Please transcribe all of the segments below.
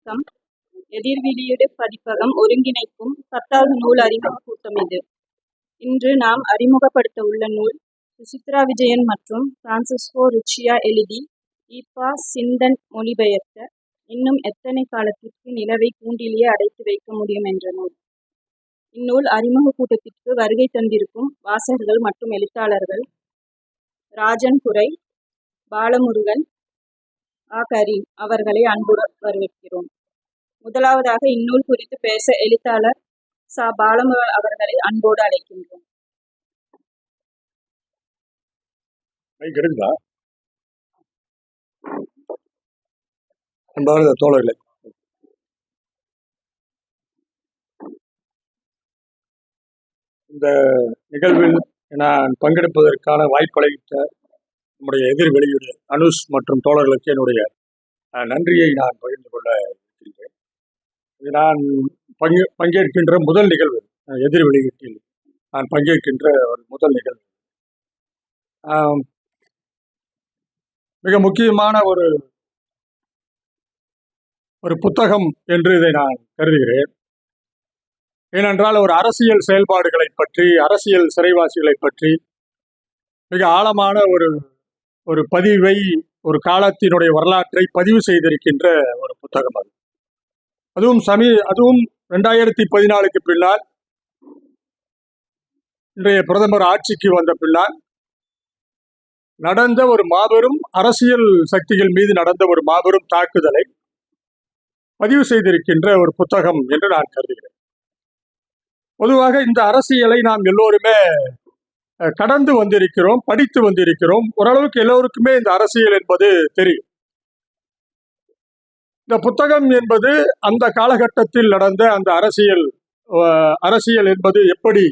வணக்கம். எதிர்வெளியீடு பதிப்பகம் ஒருங்கிணைக்கும் 10வது நூல் அறிமுக கூட்டம் இது. இன்று நாம் அறிமுகப்படுத்த உள்ள நூல் சுசித்ரா விஜயன் மற்றும் பிரான்சிஸ்கோ ருச்சியா எழுதி ஈப்பா சிண்டன் மொழிபெயர்த்த இன்னும் எத்தனை காலத்திற்கு நிலவை கூண்டிலேயே அடைத்து வைக்க முடியும் என்ற நூல். இந்நூல் அறிமுக கூட்டத்திற்கு வருகை தந்திருக்கும் வாசகர்கள் மற்றும் எழுத்தாளர்கள் ராஜன் துரை, பாலமுருகன், கரீம் அவர்களை அன்புடன் வரவேற்கிறோம். முதலாவதாக இந்நூல் குறித்து பேச எழுத்தாளர் பாலமுருகன் அவர்களை அன்போடு அழைக்கின்றோம். அன்பார்ந்த தோழர்களே, இந்த நிகழ்வில் நான் பங்கெடுப்பதற்கான வாய்ப்பளித்த நம்முடைய எதிர் வெளியீடு அனுஷ் மற்றும் தோழர்களுக்கு என்னுடைய நன்றியை நான் பகிர்ந்து கொள்ள இருக்கின்றேன். இது நான் பங்கேற்கின்ற முதல் நிகழ்வு. எதிர் வெளியீட்டில் நான் பங்கேற்கின்ற ஒரு முதல் நிகழ்வு. மிக முக்கியமான ஒரு புத்தகம் என்று இதை நான் கருதுகிறேன். ஏனென்றால் ஒரு அரசியல் செயல்பாடுகளை பற்றி, அரசியல் சிறைவாசிகளை பற்றி மிக ஆழமான ஒரு பதிவை, ஒரு காலத்தினுடைய வரலாற்றை பதிவு செய்திருக்கின்ற ஒரு புத்தகம் அது. அதுவும் 2014 பின்னால் இன்றைய பிரதமர் ஆட்சிக்கு வந்த பின்னால் நடந்த ஒரு மாபெரும் அரசியல் சக்திகள் மீது நடந்த ஒரு மாபெரும் தாக்குதலை பதிவு செய்திருக்கின்ற ஒரு புத்தகம் என்று நான் கருதுகிறேன். பொதுவாக இந்த அரசியலை நாம் எல்லோருமே கடந்து வந்திருக்கிறோம், படித்து வந்திருக்கிறோம். ஓரளவுக்கு எல்லோருக்குமே இந்த அரசியல் என்பது தெரியும். இந்த புத்தகம் என்பது அந்த காலகட்டத்தில் நடந்த அந்த அரசியல் என்பது எப்படி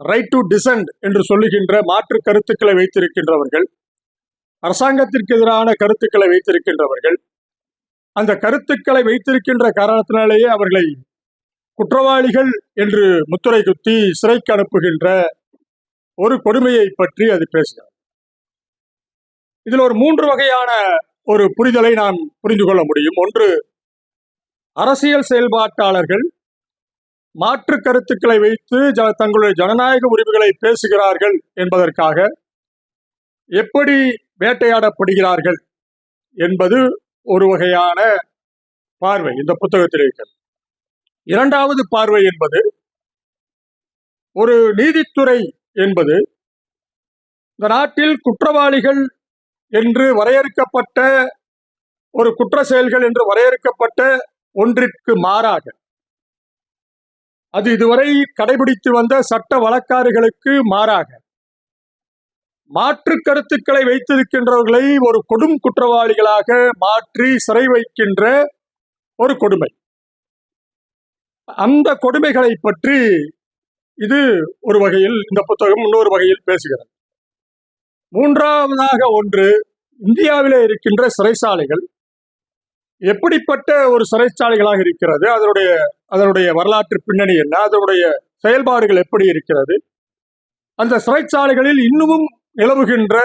ரைட் டு டிசென்ட் என்று சொல்லுகின்ற மாற்று கருத்துக்களை வைத்திருக்கின்றவர்கள், அரசாங்கத்திற்கு எதிரான கருத்துக்களை வைத்திருக்கின்றவர்கள், அந்த கருத்துக்களை வைத்திருக்கின்ற காரணத்தினாலேயே அவர்களை குற்றவாளிகள் என்று முத்திரை குத்தி சிறைக்கு அனுப்புகின்ற ஒரு கொடுமையை பற்றி அது பேசுகிறது. இதில் ஒரு 3 வகையான ஒரு புரிதலை நாம் புரிந்து கொள்ள முடியும். ஒன்று, அரசியல் செயல்பாட்டாளர்கள் மாற்று கருத்துக்களை வைத்து தங்களுடைய ஜனநாயக உரிமைகளை பேசுகிறார்கள் என்பதற்காக எப்படி வேட்டையாடப்படுகிறார்கள் என்பது ஒரு வகையான பார்வை இந்த புத்தகத்தில் இருக்கிறது. இரண்டாவது பார்வை என்பது, ஒரு நீதித்துறை என்பது இந்த நாட்டில் குற்றவாளிகள் என்று வரையறுக்கப்பட்ட ஒரு குற்ற செயல்கள் என்று வரையறுக்கப்பட்ட ஒன்றிற்கு மாறாக, அது இதுவரை கடைபிடித்து வந்த சட்ட வழக்காறுகளுக்கு மாறாக மாற்று கருத்துக்களை வைத்திருக்கின்றவர்களை ஒரு கொடும் குற்றவாளிகளாக மாற்றி சிறை வைக்கின்ற ஒரு கொடுமை. அந்த கொடுமைகளை பற்றி இது ஒரு வகையில் இந்த புத்தகம் இன்னொரு வகையில் பேசுகிறது. மூன்றாவதாக ஒன்று, இந்தியாவிலே இருக்கின்ற சிறைச்சாலைகள் எப்படிப்பட்ட ஒரு சிறைச்சாலைகளாக இருக்கிறது, அதனுடைய வரலாற்று பின்னணி என்ன, அதனுடைய செயல்பாடுகள் எப்படி இருக்கிறது, அந்த சிறைச்சாலைகளில் இன்னமும் நிலவுகின்ற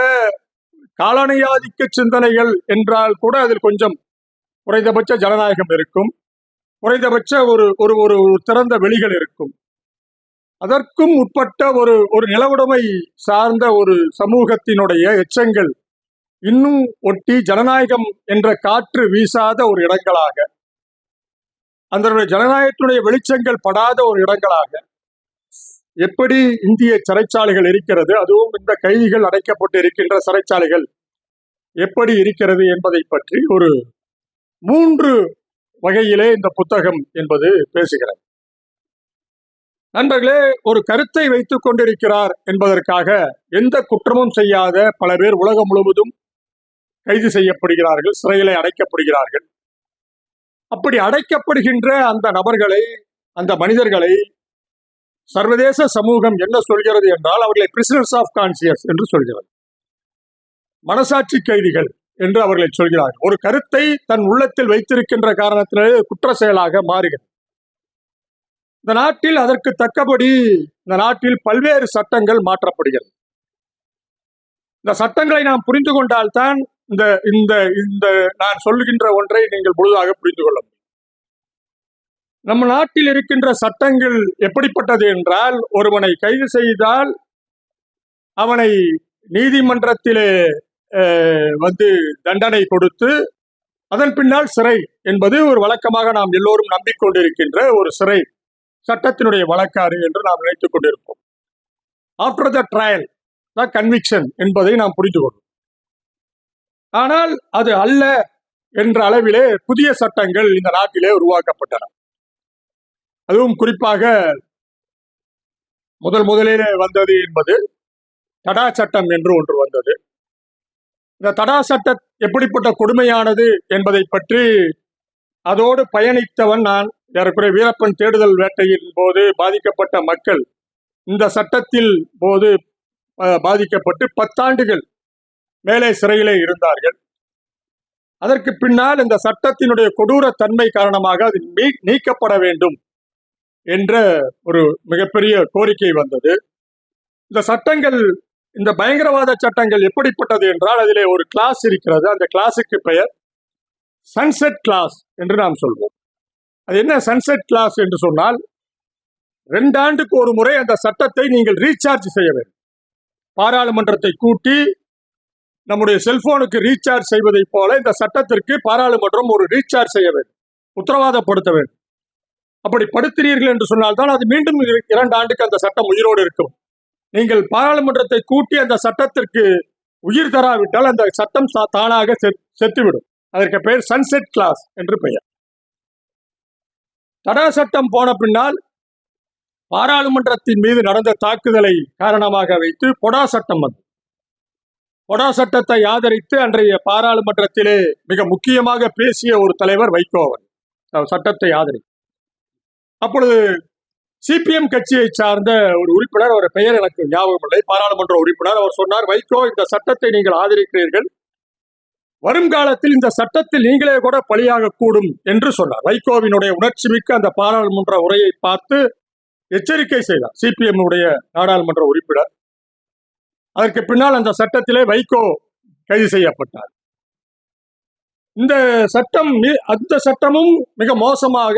காலனியாதிக்க சிந்தனைகள் என்றால் கூட அதில் கொஞ்சம் குறைந்தபட்ச ஜனநாயகம் இருக்கும், குறைந்தபட்ச ஒரு திறந்த வெளிகள் இருக்கும். அதற்கும் உட்பட்ட ஒரு நிலவுடைமை சார்ந்த ஒரு சமூகத்தினுடைய எச்சங்கள் இன்னும் ஒட்டி ஜனநாயகம் என்ற காற்று வீசாத ஒரு இடங்களாக, அந்த ஜனநாயகத்தினுடைய வெளிச்சங்கள் படாத ஒரு இடங்களாக எப்படி இந்திய சிறைச்சாலைகள் இருக்கிறது, அதுவும் இந்த கைதிகள் அடைக்கப்பட்டு இருக்கின்ற சிறைச்சாலைகள் எப்படி இருக்கிறது என்பதை பற்றி ஒரு 3 வகையிலே இந்த புத்தகம் என்பது பேசுகிறது. நண்பர்களே, ஒரு கருத்தை வைத்துக் கொண்டிருக்கிறார் என்பதற்காக எந்த குற்றமும் செய்யாத பல பேர் உலகம் முழுவதும் கைது செய்யப்படுகிறார்கள், சிறையிலே அடைக்கப்படுகிறார்கள். அப்படி அடைக்கப்படுகின்ற அந்த நபர்களை, அந்த மனிதர்களை சர்வதேச சமூகம் என்ன சொல்கிறது என்றால், அவர்களை பிரிசனர்ஸ் ஆஃப் கான்சியஸ் என்று சொல்கிறது, மனசாட்சி கைதிகள் என்று அவர்களை சொல்கிறார்கள். ஒரு கருத்தை தன் உள்ளத்தில் வைத்திருக்கின்ற காரணத்திலே குற்ற செயலாக மாறுகிறது. இந்த நாட்டில் அதற்கு தக்கபடி இந்த நாட்டில் பல்வேறு சட்டங்கள் மாற்றப்படுகிறது. இந்த சட்டங்களை நாம் புரிந்து கொண்டால்தான் இந்த இந்த நான் சொல்லுகின்ற ஒன்றை நீங்கள் முழுதாக புரிந்து கொள்ள முடியும். நம்ம நாட்டில் இருக்கின்ற சட்டங்கள் எப்படிப்பட்டது என்றால், ஒருவனை கைது செய்தால் அவனை நீதிமன்றத்திலே வந்து தண்டனை கொடுத்து அதன் பின்னால் சிறை என்பது ஒரு வழக்கமாக நாம் எல்லோரும் நம்பிக்கொண்டிருக்கின்ற ஒரு சிறை சட்டத்தினுடைய வழக்காறு என்று நாம் நினைத்துக் கொண்டிருப்போம். After the trial the conviction என்பதை நாம் புரிந்து கொள்வோம். ஆனால் அது அல்ல என்ற அளவிலே புதிய சட்டங்கள் இந்த நாட்டிலே உருவாக்கப்பட்டன. அதுவும் குறிப்பாக முதலிலே வந்தது என்பது தடா சட்டம் என்று ஒன்று வந்தது. இந்த தடா சட்டம் எப்படிப்பட்ட கொடுமையானது என்பதை பற்றி அதோடு பயணித்தவன் நான். ஏறக்குறைய வீரப்பன் தேடுதல் வேட்டையின் போது பாதிக்கப்பட்ட மக்கள் இந்த சட்டத்தில் போது பாதிக்கப்பட்டு 10 ஆண்டுகள் மேலே சிறையிலே இருந்தார்கள். அதற்கு பின்னால் இந்த சட்டத்தினுடைய கொடூர தன்மை காரணமாக அது நீக்கப்பட வேண்டும் என்ற ஒரு மிகப்பெரிய கோரிக்கை வந்தது. இந்த சட்டங்கள், இந்த பயங்கரவாத சட்டங்கள் எப்படிப்பட்டது என்றால், அதிலே ஒரு கிளாஸ் இருக்கிறது. அந்த கிளாஸுக்கு பெயர் சன்செட் கிளாஸ் என்று நாம் சொல்வோம். அது என்ன சன்செட் கிளாஸ் என்று சொன்னால், 2 ஆண்டுக்கு ஒரு முறை அந்த சட்டத்தை நீங்கள் ரீசார்ஜ் செய்ய வேண்டும். பாராளுமன்றத்தை கூட்டி நம்முடைய செல்போனுக்கு ரீசார்ஜ் செய்வதை போல இந்த சட்டத்திற்கு பாராளுமன்றம் ஒரு ரீசார்ஜ் செய்ய வேண்டும், உத்தரவாதப்படுத்த வேண்டும். அப்படி படுத்தினீர்கள் என்று சொன்னால்தான் அது மீண்டும் 2 ஆண்டுக்கு அந்த சட்டம் உயிரோடு இருக்கும். நீங்கள் பாராளுமன்றத்தை கூட்டி அந்த சட்டத்திற்கு உயிர் தராவிட்டால் அந்த சட்டம் தானாக செத்துவிடும். அதற்கு பெயர் சன்செட் கிளாஸ் என்று பெயர். தடா சட்டம் போன பின்னால் பாராளுமன்றத்தின் மீது நடந்த தாக்குதலை காரணமாக வைத்து பொடா சட்டம் வந்தது. பொடா சட்டத்தை ஆதரித்து அன்றைய பாராளுமன்றத்திலே மிக முக்கியமாக பேசிய ஒரு தலைவர் வைகோ அவர் சட்டத்தை ஆதரித்து. அப்பொழுது சிபிஎம் கட்சியை சார்ந்த ஒரு உறுப்பினர், அவர் பெயர் எனக்கு ஞாபகம் இல்லை, பாராளுமன்ற உறுப்பினர், அவர் சொன்னார், வைகோ, இந்த சட்டத்தை நீங்கள் ஆதரிக்கிறீர்கள், வருங்காலத்தில் இந்த சட்டத்தில் நீங்களே கூட பலியாக கூடும் என்று சொன்னார். வைகோவினுடைய உணர்ச்சி மிக்க அந்த பாராளுமன்ற உரையை பார்த்து எச்சரிக்கை செய்தார் சிபிஎம் உடைய நாடாளுமன்ற உறுப்பினர். அதற்கு பின்னால் அந்த சட்டத்திலே வைகோ கைது செய்யப்பட்டார். இந்த சட்டம், அந்த சட்டமும் மிக மோசமாக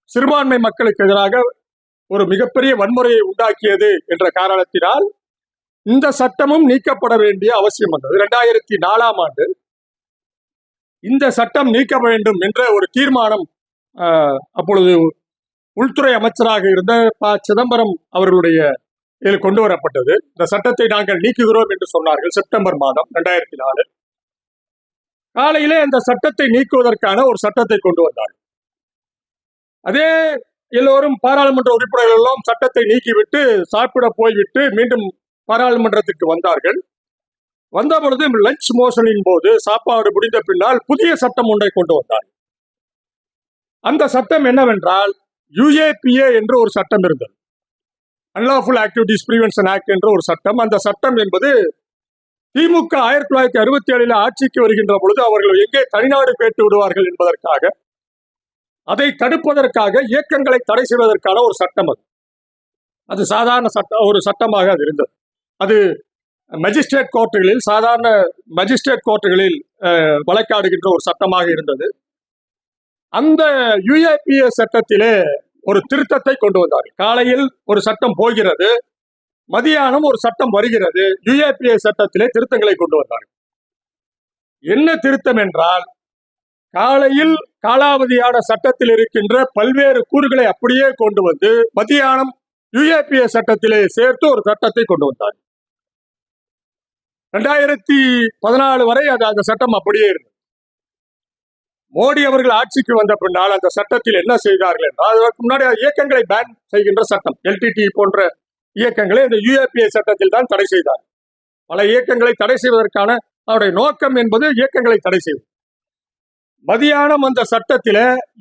சிறுபான்மை மக்களுக்கு எதிராக ஒரு மிகப்பெரிய வன்முறையை உண்டாக்கியது என்ற காரணத்தினால் இந்த சட்டமும் நீக்கப்பட வேண்டிய அவசியம் வந்தது. 2004ஆம் ஆண்டு இந்த சட்டம் நீக்க வேண்டும் என்ற ஒரு தீர்மானம் அப்பொழுது உள்துறை அமைச்சராக இருந்த சிதம்பரம் அவர்களுடைய இதில் கொண்டு வரப்பட்டது. இந்த சட்டத்தை நாங்கள் நீக்குகிறோம் என்று சொன்னார்கள். செப்டம்பர் மாதம் 2004 காலையிலே அந்த சட்டத்தை நீக்குவதற்கான ஒரு சட்டத்தை கொண்டு வந்தார்கள். அதே எல்லோரும் பாராளுமன்ற உறுப்பினர்கள் எல்லாம் சட்டத்தை நீக்கிவிட்டு சாப்பிட போய்விட்டு மீண்டும் பாராளுமன்றத்துக்கு வந்தார்கள். வந்த பொழுது லஞ்ச் மோஷனின் போது சாப்பாடு முடிந்த பின்னால் புதிய சட்டம் ஒன்றை கொண்டு வந்தார்கள். அந்த சட்டம் என்னவென்றால், UAPA என்று ஒரு சட்டம் இருந்தது, அன்லாஃபுல் ஆக்டிவிட்டிஸ் பிரிவென்ஷன் ஆக்ட் என்ற ஒரு சட்டம். அந்த சட்டம் என்பது திமுக 1967 ஆட்சிக்கு வருகின்ற பொழுது அவர்கள் எங்கே தனிநாடு கேட்டு விடுவார்கள் என்பதற்காக, அதை தடுப்பதற்காக இயக்கங்களை தடை செய்வதற்கான ஒரு சட்டம். அது சாதாரண ஒரு சட்டமாக அது இருந்தது. அது மஜிஸ்ட்ரேட் கோர்ட்டுகளில், சாதாரண மஜிஸ்ட்ரேட் கோர்ட்டுகளில் வழக்காடுகின்ற ஒரு சட்டமாக இருந்தது. அந்த UAPA சட்டத்திலே ஒரு திருத்தத்தை கொண்டு வந்தார்கள். காலையில் ஒரு சட்டம் போகிறது, மதியானம் ஒரு சட்டம் வருகிறது. UAPA சட்டத்திலே திருத்தங்களை கொண்டு வந்தார்கள். என்ன திருத்தம் என்றால், காலையில் காலாவதியான சட்டத்தில் இருக்கின்ற பல்வேறு கூறுகளை அப்படியே கொண்டு வந்து மதியானம் UAPA சட்டத்திலே சேர்த்து ஒரு சட்டத்தை கொண்டு வந்தார்கள். 2014 வரை அந்த சட்டம் அப்படியே இருந்தது. மோடி அவர்கள் ஆட்சிக்கு வந்த பின்னால் அந்த சட்டத்தில் என்ன செய்தார்கள் என்றால், அதற்கு முன்னாடி இயக்கங்களை பேன் செய்கின்ற சட்டம், LTT போன்ற இயக்கங்களை இந்த UAPA சட்டத்தில் தான் தடை செய்தார். பல இயக்கங்களை தடை செய்வதற்கான அவருடைய நோக்கம் என்பது இயக்கங்களை தடை செய்வது. மதியானம் அந்த சட்டத்தில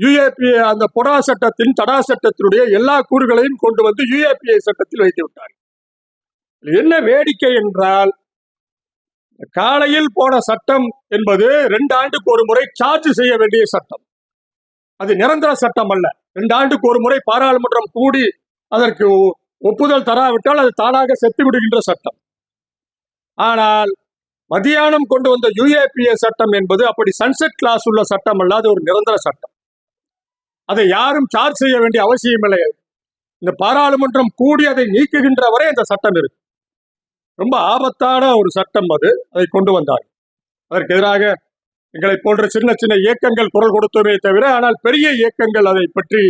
UAPA, அந்த பொடா சட்டத்தின், தடா சட்டத்தினுடைய எல்லா கூறுகளையும் கொண்டு வந்து UAPA சட்டத்தில் வைத்து விட்டார். என்ன வேடிக்கை என்றால், காலையில் போன சட்டம் என்பது 2 ஆண்டுக்கு ஒரு முறை சார்ஜ் செய்ய வேண்டிய சட்டம். அது நிரந்தர சட்டம் அல்ல. 2 ஆண்டுக்கு ஒரு முறை பாராளுமன்றம் கூடி அதற்கு ஒப்புதல் தராவிட்டால் அது தானாக செத்து விடுகின்ற சட்டம். ஆனால் மதியானம் கொண்டு வந்த UAPA சட்டம் என்பது அப்படி சன்செட் கிளாஸ் உள்ள சட்டம் அல்ல, அது ஒரு நிரந்தர சட்டம். அதை யாரும் சார்ஜ் செய்ய வேண்டிய அவசியம் இல்லை. இந்த பாராளுமன்றம் கூடி அதை நீக்குகின்ற வரை அந்த சட்டம் இருக்கு. ரொம்ப ஆபத்தான ஒரு சட்டம் அது. அதை கொண்டு வந்தார். அதற்கு எதிராக எங்களை போன்ற சின்ன சின்ன இயக்கங்கள் குரல் கொடுத்தோமே தவிர, ஆனால் பெரிய இயக்கங்கள் அதை பற்றி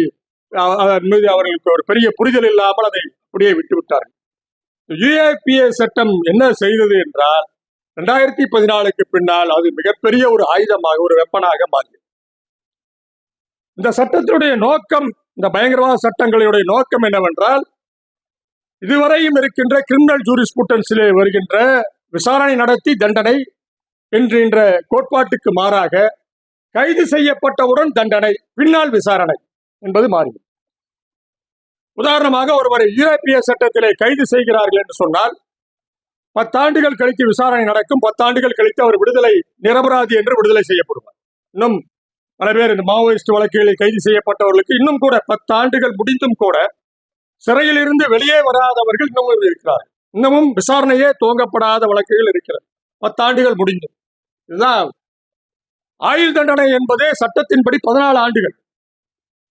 அதன் மீது அவர்களுக்கு ஒரு பெரிய புரிதல் இல்லாமல் அதை அப்படியே விட்டுவிட்டார்கள். UAPA சட்டம் என்ன செய்தது என்றால் 2014க்கு பின்னால் அது மிகப்பெரிய ஒரு ஆயுதமாக, ஒரு வெப்பனாக மாறியது. இந்த சட்டத்தினுடைய நோக்கம், இந்த பயங்கரவாத சட்டங்களுடைய நோக்கம் என்னவென்றால், இதுவரையும் இருக்கின்ற கிரிமினல் ஜூரிஸ்புடன்ஸிலே வருகின்ற விசாரணை நடத்தி தண்டனை என்கின்ற கோட்பாட்டுக்கு மாறாக கைது செய்யப்பட்டவுடன் தண்டனை, பின்னால் விசாரணை என்பது மாறியது. உதாரணமாக, ஒருவரை UAPA சட்டத்திலே கைது செய்கிறார்கள் என்று சொன்னால் 10 ஆண்டுகள் கழித்து விசாரணை நடக்கும். 10 ஆண்டுகள் கழித்து அவர் விடுதலை, நிரபராதி என்று விடுதலை செய்யப்படுவார். இன்னும் பல பேர் இந்த மாவோயிஸ்ட் வழக்குகளில் கைது செய்யப்பட்டவர்களுக்கு இன்னும் கூட 10 ஆண்டுகள் முடிந்தும் கூட சிறையில் இருந்து வெளியே வராதவர்கள் இன்னமும் இருக்கிறார்கள். இன்னமும் விசாரணையே துவங்கப்படாத வழக்குகள் இருக்கிறது, 10 ஆண்டுகள் முடிந்து. இதுதான் ஆயுள் தண்டனை என்பதே சட்டத்தின்படி 14 ஆண்டுகள்.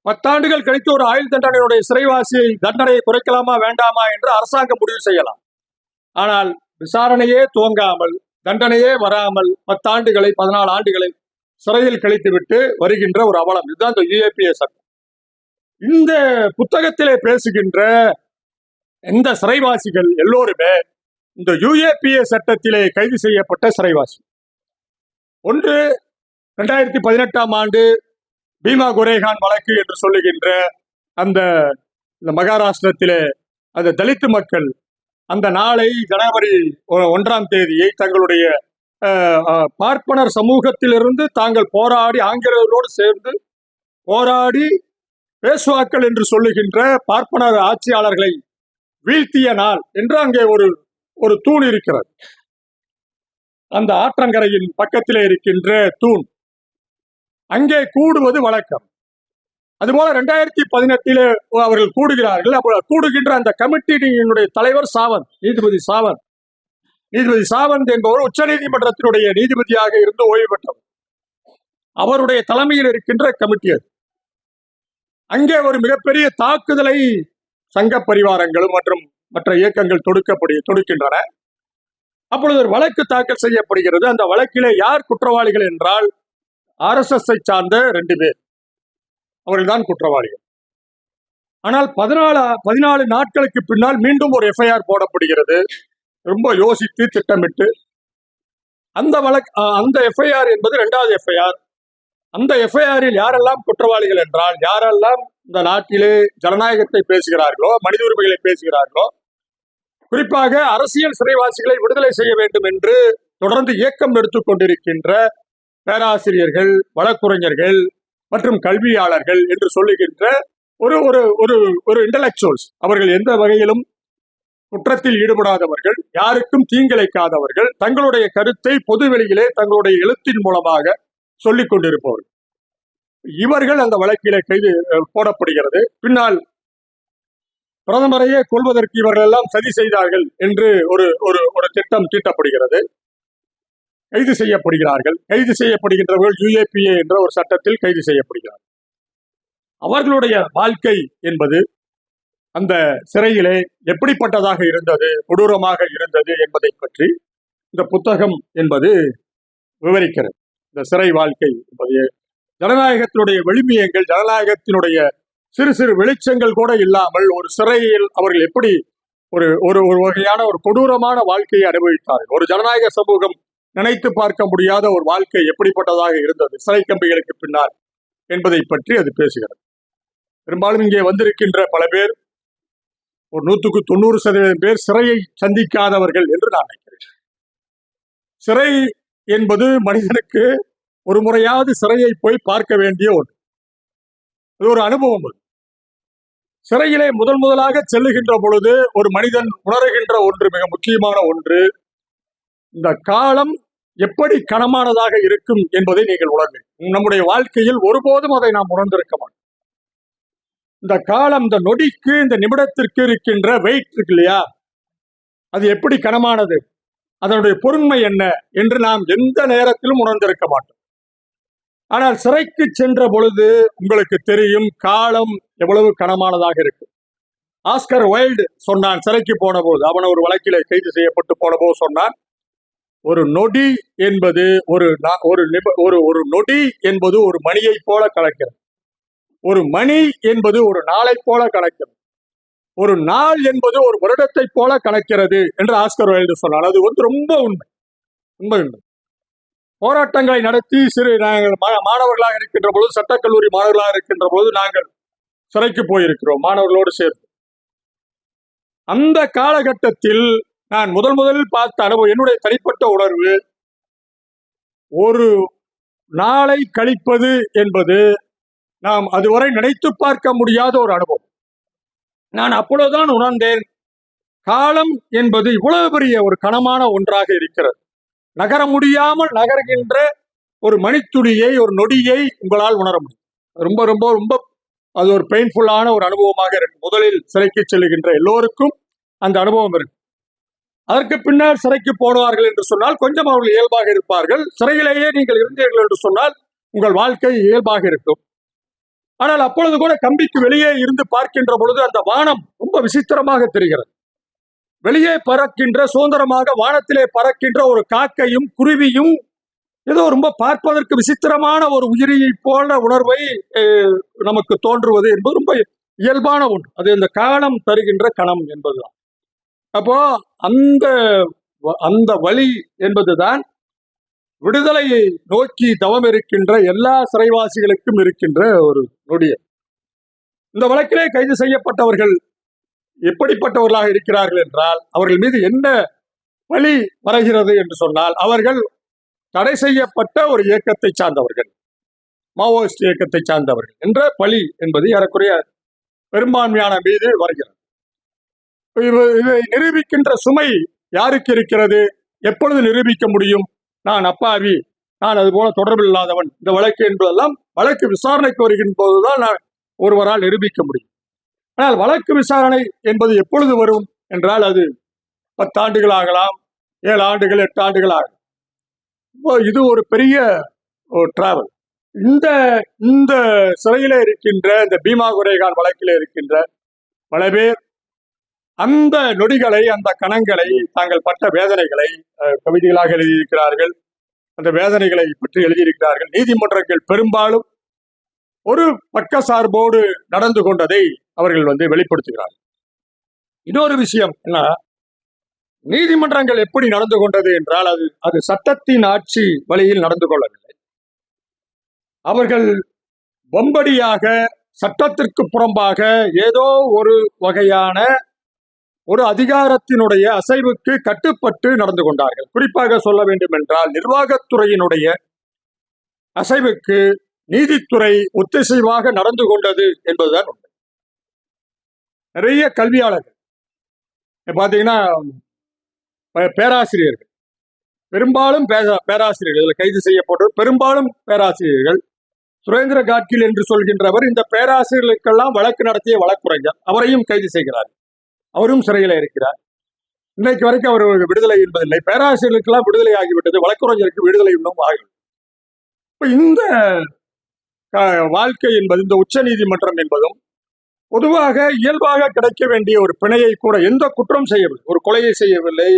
10 ஆண்டுகள் கழித்து ஒரு ஆயுள் தண்டனையுடைய சிறைவாசியை தண்டனையை குறைக்கலாமா வேண்டாமா என்று அரசாங்கம் முடிவு செய்யலாம். ஆனால் விசாரணையே துவங்காமல், தண்டனையே வராமல் 10 ஆண்டுகளை, 14 ஆண்டுகளை சிறையில் கழித்துவிட்டு வருகின்ற ஒரு அவலம். இதுதான் இந்த UAPA சட்டம். இந்த புத்தகத்திலே பேசுகின்ற இந்த சிறைவாசிகள் எல்லோருமே இந்த UAPA சட்டத்திலே கைது செய்யப்பட்ட சிறைவாசி. ஒன்று 2018ஆம் ஆண்டு பீமா குரேகான் வழக்கு என்று சொல்லுகின்ற அந்த மகாராஷ்டிரத்திலே அந்த தலித்து மக்கள் அந்த நாளை ஜனவரி 1ஆம் தேதியை தங்களுடைய பார்ப்பனர் சமூகத்திலிருந்து தாங்கள் போராடி, ஆங்கிலேயர்களோடு சேர்ந்து போராடி பேசுவாக்கள் என்று சொல்லுகின்ற பார்ப்பனர் ஆட்சியாளர்களை வீழ்த்திய நாள் என்று அங்கே ஒரு தூண் இருக்கிறது. அந்த ஆற்றங்கரையின் பக்கத்திலே இருக்கின்ற தூண், அங்கே கூடுவது வழக்கம். அதுபோல 2018 அவர்கள் கூடுகிறார்கள். அப்போ கூடுகின்ற அந்த கமிட்டியினுடைய தலைவர் சாவந்த், நீதிபதி சாவந்த் என்பவர் உச்ச நீதிமன்றத்தினுடைய நீதிபதியாக இருந்து ஓய்வு பெற்றவர். அவருடைய தலைமையில் இருக்கின்ற கமிட்டி அது. அங்கே ஒரு மிகப்பெரிய தாக்குதலை சங்க பரிவாரங்களும் மற்றும் மற்ற இயக்கங்கள் தொடுக்கின்றன. அப்பொழுது ஒரு வழக்கு தாக்கல் செய்யப்படுகிறது. அந்த வழக்கிலே யார் குற்றவாளிகள் என்றால் RSS சார்ந்த 2 பேர், அவர்கள்தான் குற்றவாளிகள். ஆனால் 14 நாட்களுக்கு பின்னால் மீண்டும் ஒரு FIR போடப்படுகிறது. ரொம்ப யோசித்து திட்டமிட்டு அந்த FIR என்பது 2வது FIR. அந்த FIR-இல் யாரெல்லாம் குற்றவாளிகள் என்றால், யாரெல்லாம் இந்த நாட்டிலே ஜனநாயகத்தை பேசுகிறார்களோ, மனித உரிமைகளை பேசுகிறார்களோ, குறிப்பாக அரசியல் சிறைவாசிகளை விடுதலை செய்ய வேண்டும் என்று தொடர்ந்து இயக்கம் எடுத்துக் கொண்டிருக்கின்ற பேராசிரியர்கள், வழக்குரைஞர்கள் மற்றும் கல்வியாளர்கள் என்று சொல்லுகின்ற ஒரு இன்டலெக்சுவல்ஸ், அவர்கள் எந்த வகையிலும் குற்றத்தில் ஈடுபடாதவர்கள், யாருக்கும் தீங்கிழைக்காதவர்கள், தங்களுடைய கருத்தை பொதுவெளியிலே தங்களுடைய எழுத்தின் மூலமாக சொல்லிக் கொண்டிருப்பவர்கள், இவர்கள் அந்த வழக்கிலே கைது போடப்படுகிறது. பின்னால் பிரதமரையே கொள்வதற்கு இவர்கள் எல்லாம் சதி செய்தார்கள் என்று ஒரு திட்டம் தீட்டப்படுகிறது. கைது செய்யப்படுகிறார்கள். கைது செய்யப்படுகின்றவர்கள் UAPA என்ற ஒரு சட்டத்தில் கைது செய்யப்படுகிறார்கள். அவர்களுடைய வாழ்க்கை என்பது அந்த சிறையிலே எப்படிப்பட்டதாக இருந்தது, கொடூரமாக இருந்தது என்பதை பற்றி இந்த புத்தகம் என்பது விவரிக்கிறது. இந்த சிறை வாழ்க்கை என்பது ஜனநாயகத்தினுடைய வெளிமியங்கள், ஜனநாயகத்தினுடைய சிறு சிறு வெளிச்சங்கள் கூட இல்லாமல் ஒரு சிறையில் அவர்கள் எப்படி ஒரு வகையான ஒரு கொடூரமான வாழ்க்கையை அனுபவித்தார்கள். ஒரு ஜனநாயக சமூகம் நினைத்து பார்க்க முடியாத ஒரு வாழ்க்கை எப்படிப்பட்டதாக இருந்தது சிறை கம்பிகளுக்கு பின்னால் என்பதை பற்றி அது பேசுகிறது. பெரும்பாலும் இங்கே வந்திருக்கின்ற பல பேர், ஒரு 100% பேர் சிறையை சந்திக்காதவர்கள் என்று நான் நினைக்கிறேன். சிறை என்பது மனிதனுக்கு ஒரு முறையாவது சிறையை போய் பார்க்க வேண்டிய ஒன்று. அது ஒரு அனுபவம். அது சிறையிலே முதலாக செல்லுகின்ற பொழுது ஒரு மனிதன் உணர்கின்ற ஒன்று, மிக முக்கியமான ஒன்று, இந்த காலம் எப்படி கனமானதாக இருக்கும் என்பதை நீங்கள் உணர்வீர்கள். நம்முடைய வாழ்க்கையில் ஒருபோதும் அதை நாம் உணர்ந்திருக்க மாட்டோம். இந்த காலம், இந்த நொடிக்கு, இந்த நிமிடத்திற்கு இருக்கின்ற வெயிட் இருக்கு இல்லையா, அது எப்படி கனமானது, அதனுடைய பொருண்மை என்ன என்று நாம் எந்த நேரத்திலும் உணர்ந்திருக்க மாட்டோம். ஆனால் சிறைக்கு சென்ற பொழுது உங்களுக்கு தெரியும் காலம் எவ்வளவு கனமானதாக இருக்கு. ஆஸ்கர் வைல்டு சொன்னான் சிறைக்கு போன போது, அவன் ஒரு வழக்கிலே கைது செய்யப்பட்டு போன போது சொன்னான், ஒரு நொடி என்பது ஒரு நொடி என்பது ஒரு மணியை போல கணக்கிறது, ஒரு மணி என்பது ஒரு நாளை போல கணக்கிறது, ஒரு நாள் என்பது ஒரு வருடத்தை போல கணக்கிறது என்று ஆஸ்கர் வைல்டு சொன்னான். அது ரொம்ப உண்மை, உண்மை. போராட்டங்களை நடத்தி நாங்கள் மாணவர்களாக இருக்கின்ற பொழுது, சட்டக்கல்லூரி மாணவர்களாக இருக்கின்ற பொழுது நாங்கள் சிறைக்கு போயிருக்கிறோம் மாணவர்களோடு சேர்த்து. அந்த காலகட்டத்தில் நான் முதலில் பார்த்த அனுபவம், என்னுடைய தனிப்பட்ட உணர்வு, ஒரு நாளை கழிப்பது என்பது நாம் அதுவரை நினைத்து பார்க்க முடியாத ஒரு அனுபவம். நான் அப்பொழுதுதான் உணர்ந்தேன், காலம் என்பது இவ்வளவு பெரிய ஒரு கனமான ஒன்றாக இருக்கிறது. நகர முடியாமல் நகர்கின்ற ஒரு மணித்துளியை, ஒரு நொடியை உங்களால் உணர முடியும். ரொம்ப ரொம்ப ரொம்ப அது ஒரு பெயின்ஃபுல்லான ஒரு அனுபவமாக இருக்கு. முதலில் சிறைக்கு செல்லுகின்ற எல்லோருக்கும் அந்த அனுபவம் இருக்கு. அதற்கு பின்னர் சிறைக்கு போடுவார்கள் என்று சொன்னால் கொஞ்சம் அவர்கள் இயல்பாக இருப்பார்கள். சிறையிலேயே நீங்கள் இருந்தீர்கள் என்று சொன்னால் உங்கள் வாழ்க்கை இயல்பாக இருக்கும். ஆனால் அப்பொழுது கூட கம்பிக்கு வெளியே இருந்து பார்க்கின்ற பொழுது அந்த வானம் ரொம்ப விசித்திரமாக தெரிகிறது. வெளியே பறக்கின்ற, சுதந்திரமாக வானத்திலே பறக்கின்ற ஒரு காக்கையும் குருவியும் ஏதோ ரொம்ப பார்ப்பதற்கு விசித்திரமான ஒரு உயிரியை போல உணர்வை நமக்கு தோன்றுவது என்பது ரொம்ப இயல்பான ஒன்று. அது இந்த காலம் தருகின்ற கணம் என்பதுதான். அப்போ அந்த வழி என்பதுதான் விடுதலையை நோக்கி தவம் இருக்கின்ற எல்லா சிறைவாசிகளுக்கும் இருக்கின்ற ஒரு நொடிய. இந்த வழக்கிலே கைது செய்யப்பட்டவர்கள் எப்படிப்பட்டவர்களாக இருக்கிறார்கள் என்றால், அவர்கள் மீது என்ன வழி வருகிறது என்று சொன்னால், அவர்கள் தடை செய்யப்பட்ட ஒரு இயக்கத்தை சார்ந்தவர்கள், மாவோயிஸ்ட் இயக்கத்தை சார்ந்தவர்கள் என்ற பழி என்பது ஏறக்குறைய பெரும்பான்மையான மீது வருகிறது. இதை நிரூபிக்கின்ற சுமை யாருக்கு இருக்கிறது? எப்பொழுது நிரூபிக்க முடியும்? நான் அப்பாவி, நான் அது போல தொடர்பில் இல்லாதவன், இந்த வழக்கு என்பதெல்லாம் வழக்கு விசாரணைக்கு வருகின்ற போதுதான் நான் ஒருவரால் நிரூபிக்க முடியும். ஆனால் வழக்கு விசாரணை என்பது எப்பொழுது வரும் என்றால், அது 10 ஆண்டுகள் ஆகலாம், 7 ஆண்டுகள் 8 ஆண்டுகள் ஆகலாம். இது ஒரு பெரிய டிராவல். இந்த சிறையில இருக்கின்ற இந்த பீமா குரேகான் வழக்கில் இருக்கின்ற பல பேர் அந்த நொடிகளை, அந்த கணங்களை, தாங்கள் பட்ட வேதனைகளை கவிதைகளாக எழுதியிருக்கிறார்கள். அந்த வேதனைகளை பற்றி எழுதியிருக்கிறார்கள். நீதிமன்றங்கள் பெரும்பாலும் ஒரு பக்க சார்போடு நடந்து கொண்டதை அவர்கள் வெளிப்படுத்துகிறார்கள். இன்னொரு விஷயம் என்ன, நீதிமன்றங்கள் எப்படி நடந்து கொண்டது என்றால், அது சட்டத்தின் ஆட்சி வழியில் நடந்து கொள்ளவில்லை. அவர்கள் வம்படியாக, சட்டத்திற்கு புறம்பாக ஏதோ ஒரு வகையான ஒரு அதிகாரத்தினுடைய அசைவுக்கு கட்டுப்பட்டு நடந்து கொண்டார்கள். குறிப்பாக சொல்ல வேண்டும் என்றால், நிர்வாகத்துறையினுடைய அசைவுக்கு நீதித்துறை ஒத்திசைவாக நடந்து கொண்டது என்பதுதான் உண்மை. நிறைய கல்வியாளர்கள் பாத்தீங்கன்னா, பேராசிரியர்கள், பெரும்பாலும் பேராசிரியர்கள் கைது செய்யப்பட்ட பெரும்பாலும் பேராசிரியர்கள். சுரேந்திர காட்கில் என்று சொல்கின்றவர் இந்த பேராசிரியர்களுக்கெல்லாம் வழக்கு நடத்திய வழக்குரைஞர், அவரையும் கைது செய்கிறார். அவரும் சிறையில் இருக்கிறார். இன்றைக்கு வரைக்கும் அவர் விடுதலை என்பதில்லை. பேராசிரியர்களுக்கெல்லாம் விடுதலை ஆகிவிட்டது, வழக்குரைஞருக்கு விடுதலை இன்னும் ஆகிவிட்டது. இப்ப இந்த வாழ்க்கை என்பது, இந்த உச்ச நீதிமன்றம் என்பதும் பொதுவாக இயல்பாக கிடைக்க வேண்டிய ஒரு பிணையை கூட எந்த குற்றம் செய்யவில்லை. ஒரு கொலையை செய்யவில்லை,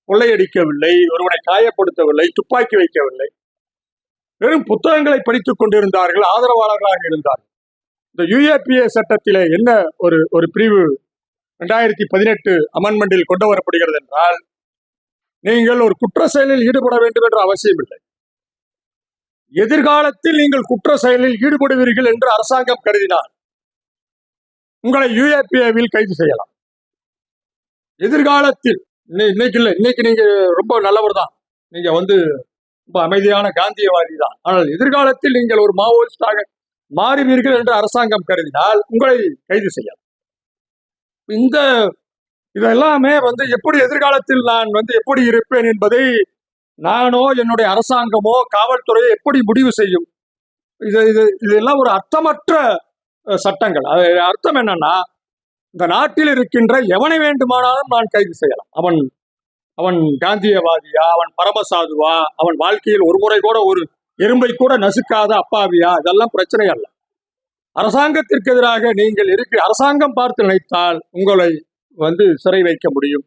கொள்ளையடிக்கவில்லை, ஒருவனை காயப்படுத்தவில்லை, துப்பாக்கி வைக்கவில்லை. வெறும் புத்தகங்களை படித்துக் கொண்டிருந்தார்கள், ஆதரவாளர்களாக இருந்தார்கள். இந்த UAPA சட்டத்திலே என்ன ஒரு பிரிவு 2018 அமெண்ட்மெண்டில் கொண்டு வரப்படுகிறது என்றால், நீங்கள் ஒரு குற்ற செயலில் ஈடுபட வேண்டும் என்ற அவசியம் இல்லை. எதிர்காலத்தில் நீங்கள் குற்ற செயலில் ஈடுபடுவீர்கள் என்று அரசாங்கம் கருதினால் உங்களை UAPAவில் கைது செய்யலாம். எதிர்காலத்தில், இன்னைக்கு இல்லை, இன்னைக்கு நீங்க ரொம்ப நல்லவர் தான், நீங்க ரொம்ப அமைதியான காந்தியவாதி தான், ஆனால் எதிர்காலத்தில் நீங்கள் ஒரு மாவோயிஸ்டாக மாறுவீர்கள் என்று அரசாங்கம் கருதினால் உங்களை கைது செய்யலாம். இதெல்லாமே எப்படி எதிர்காலத்தில் நான் எப்படி இருப்பேன் என்பதை நானோ என்னுடைய அரசாங்கமோ காவல்துறையோ எப்படி முடிவு செய்யும்? இதெல்லாம் ஒரு அர்த்தமற்ற சட்டங்கள். அது அர்த்தம் என்னன்னா, இந்த நாட்டில் இருக்கின்ற எவனை வேண்டுமானாலும் நான் கைது செய்யலாம். அவன் காந்தியவாதியா, அவன் பரமசாதுவா, அவன் வாழ்க்கையில் ஒரு முறை கூட ஒரு எறும்பை கூட நசுக்காத அப்பாவியா? இதெல்லாம் பிரச்சனை அல்ல. அரசாங்கத்திற்கு எதிராக நீங்கள் அரசாங்கம் பார்த்து நினைத்தால் உங்களை சிறை வைக்க முடியும்.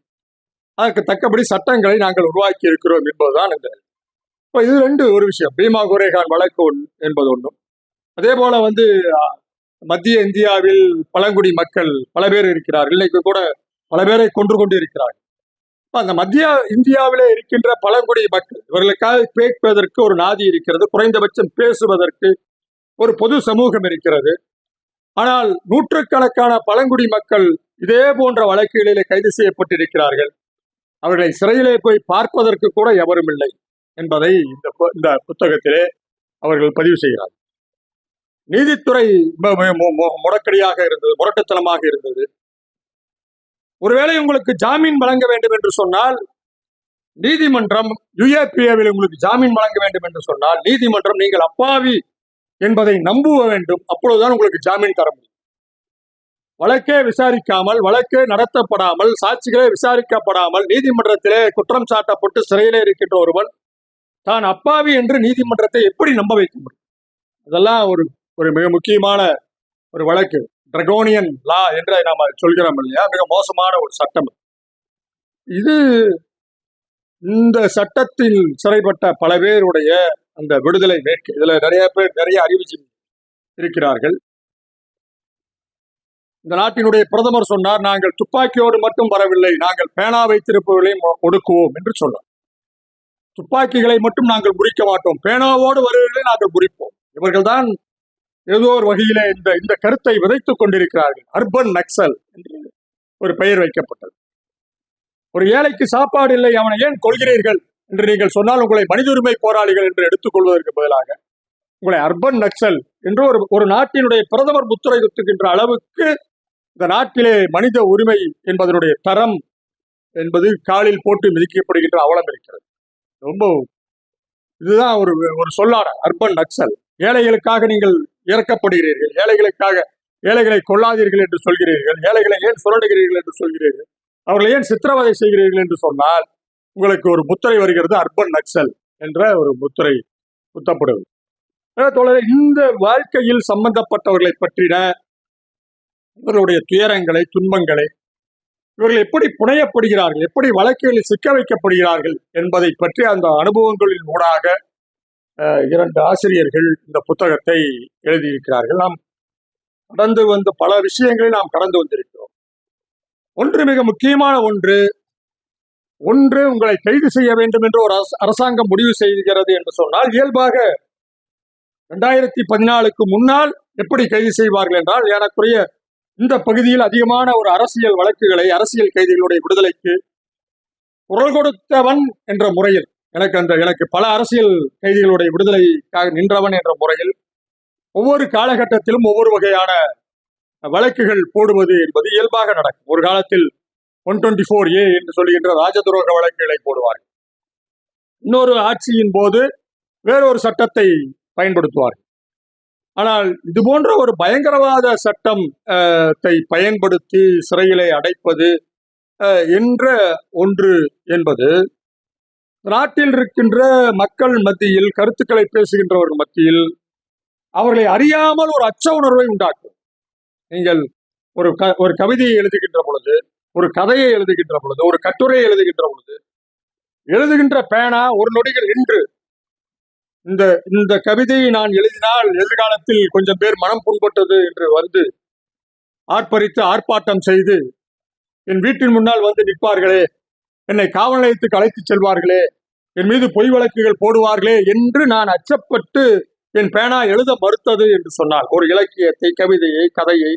அதற்கு தக்கபடி சட்டங்களை நாங்கள் உருவாக்கி இருக்கிறோம் என்பதுதான் இந்த. இது ரெண்டு ஒரு விஷயம். பீமா கோரேகான் வழக்கு என்பது ஒன்றும், அதே போல மத்திய இந்தியாவில் பழங்குடி மக்கள் பல பேர் இருக்கிறார்கள். இன்னைக்கு கூட பல பேரை கொன்று கொண்டு இருக்கிறார்கள். அந்த மத்திய இந்தியாவிலே இருக்கின்ற பழங்குடி மக்கள் இவர்களுக்காக பேசுவதற்கு ஒரு நாதி இருக்கிறது, குறைந்தபட்சம் பேசுவதற்கு ஒரு பொது சமூகம் இருக்கிறது. ஆனால் நூற்றுக்கணக்கான பழங்குடி மக்கள் இதே போன்ற வழக்குகளிலே கைது செய்யப்பட்டிருக்கிறார்கள். அவர்களை சிறையிலே போய் பார்ப்பதற்கு கூட எவரும் இல்லை என்பதை இந்த புத்தகத்திலே அவர்கள் பதிவு செய்கிறார்கள். நீதித்துறை முடக்கடியாக இருந்தது, முரட்டுத்தனமாக இருந்தது. ஒருவேளை உங்களுக்கு ஜாமீன் வழங்க வேண்டும் என்று சொன்னால் நீதிமன்றம், யுஏபிஏவில் உங்களுக்கு ஜாமீன் வழங்க வேண்டும் என்று சொன்னால் நீதிமன்றம் நீங்கள் அப்பாவி என்பதை நம்புவ வேண்டும். அப்பொழுதுதான் உங்களுக்கு ஜாமீன் தர முடியும். வழக்கே விசாரிக்காமல், வழக்கே நடத்தப்படாமல், சாட்சிகளே விசாரிக்கப்படாமல் நீதிமன்றத்திலே குற்றம் சாட்டப்பட்டு சிறையிலே இருக்கின்ற ஒருவன் தான் அப்பாவி என்று நீதிமன்றத்தை எப்படி நம்ப வைக்க முடியும்? அதெல்லாம் ஒரு மிக முக்கியமான ஒரு வழக்கு. டிரகோனியன் லா என்று நாம சொல்கிறோம் இல்லையா, மிக மோசமான ஒரு சட்டம் இது. இந்த சட்டத்தில் சிறைப்பட்ட பல பேருடைய அந்த விடுதலை வேட்கை, இதுல நிறைய பேர் நிறைய அறிவுஜீவி இருக்கிறார்கள். இந்த நாட்டினுடைய பிரதமர் சொன்னார், நாங்கள் துப்பாக்கியோடு மட்டும் வரவில்லை, நாங்கள் பேனா வைத்திருப்பவர்களையும் ஒடுக்குவோம் என்று சொன்னார். துப்பாக்கிகளை மட்டும் நாங்கள் முறிக்க மாட்டோம், பேனாவோடு வருவர்களை நாங்கள் முறிப்போம். இவர்கள் தான் ஏதோ ஒரு வகையில இந்த கருத்தை விதைத்துக் கொண்டிருக்கிறார்கள். அர்பன் நக்சல் என்று ஒரு பெயர் வைக்கப்பட்டது. ஒரு ஏழைக்கு சாப்பாடு இல்லை, அவனை ஏன் கொள்கிறீர்கள் என்று நீங்கள் சொன்னால் உங்களை மனித உரிமை போராளிகள் என்று எடுத்துக்கொள்வதற்கு பதிலாக உங்களை அர்பன் நக்சல் என்று ஒரு நாட்டினுடைய பிரதமர் முத்திரை குத்துகின்ற அளவுக்கு இந்த நாட்டிலே மனித உரிமை என்பதனுடைய தரம் என்பது காலில் போட்டு மிதிக்கப்படுகின்ற அவலம் இருக்கிறது. ரொம்ப இதுதான் ஒரு சொல்லாடல், அர்பன் நக்சல். ஏழைகளுக்காக நீங்கள் இறக்கப்படுகிறீர்கள், ஏழைகளை கொள்ளாதீர்கள் என்று சொல்கிறீர்கள், ஏழைகளை ஏன் சுரண்டுகிறீர்கள் என்று சொல்கிறீர்கள், அவர்களை ஏன் சித்திரவதை செய்கிறீர்கள் என்று சொன்னால் உங்களுக்கு ஒரு முத்திரை வருகிறது, அர்பன் நக்சல் என்ற ஒரு முத்திரை குத்தப்படுவது. இந்த வாழ்க்கையில் சம்பந்தப்பட்டவர்களை பற்றின இவர்களுடைய துயரங்களை, துன்பங்களை, இவர்கள் எப்படி புனையப்படுகிறார்கள், எப்படி வழக்குகளில் சிக்க வைக்கப்படுகிறார்கள் என்பதை பற்றி அந்த அனுபவங்களின் ஊடாக 2 ஆசிரியர்கள் இந்த புத்தகத்தை எழுதியிருக்கிறார்கள். நாம் கடந்து வந்த பல விஷயங்களை நாம் கடந்து வந்திருக்கிறோம். ஒன்று, மிக முக்கியமான ஒன்று, உங்களை கைது செய்ய வேண்டும் என்று ஒரு அரசாங்கம் முடிவு செய்கிறது என்று சொன்னால் இயல்பாக 2014க்கு முன்னால் எப்படி கைது செய்வார்கள் என்றால், ஏறக்குறைய இந்த பகுதியில் அதிகமான ஒரு அரசியல் வழக்குகளை, அரசியல் கைதிகளுடைய விடுதலைக்கு குரல் கொடுத்தவன் என்ற முறையில், எனக்கு பல அரசியல் கைதிகளுடைய விடுதலைக்காக நின்றவன் என்ற முறையில் ஒவ்வொரு காலகட்டத்திலும் ஒவ்வொரு வகையான வழக்குகள் போடுவது என்பது இயல்பாக நடக்கும். ஒரு காலத்தில் 124A என்று சொல்லுகின்ற ராஜதுரோக வழக்குகளை போடுவார்கள். இன்னொரு ஆட்சியின் போது வேறொரு சட்டத்தை பயன்படுத்துவார்கள். ஆனால் இது போன்ற ஒரு பயங்கரவாத சட்டத்தை பயன்படுத்தி சிறையிலே அடைப்பது என்ற ஒன்று என்பது நாட்டில் இருக்கின்ற மக்கள் மத்தியில், கருத்துக்களை பேசுகின்றவர்கள் மத்தியில் அவர்களை அறியாமல் ஒரு அச்ச உணர்வை உண்டாக்கும். நீங்கள் ஒரு கவிதையை எழுதுகின்ற பொழுது, ஒரு கதையை எழுதுகின்ற பொழுது, ஒரு கட்டுரையை எழுதுகின்ற பொழுது, எழுதுகின்ற பேனா ஒரு நொடிகள் நின்று, இந்த கவிதையை நான் எழுதினால் எதிர்காலத்தில் கொஞ்சம் பேர் மனம் புண்பட்டது என்று ஆர்ப்பரித்து ஆர்ப்பாட்டம் செய்து என் வீட்டின் முன்னால் நிற்பார்களே, என்னை காவல் நிலையத்துக்கு அழைத்துச் செல்வார்களே, என் மீது பொய் வழக்குகள் போடுவார்களே என்று நான் அச்சப்பட்டு என் பேனா எழுத மறுத்தது என்று சொன்னால், ஒரு இலக்கியத்தை, கவிதையை, கதையை,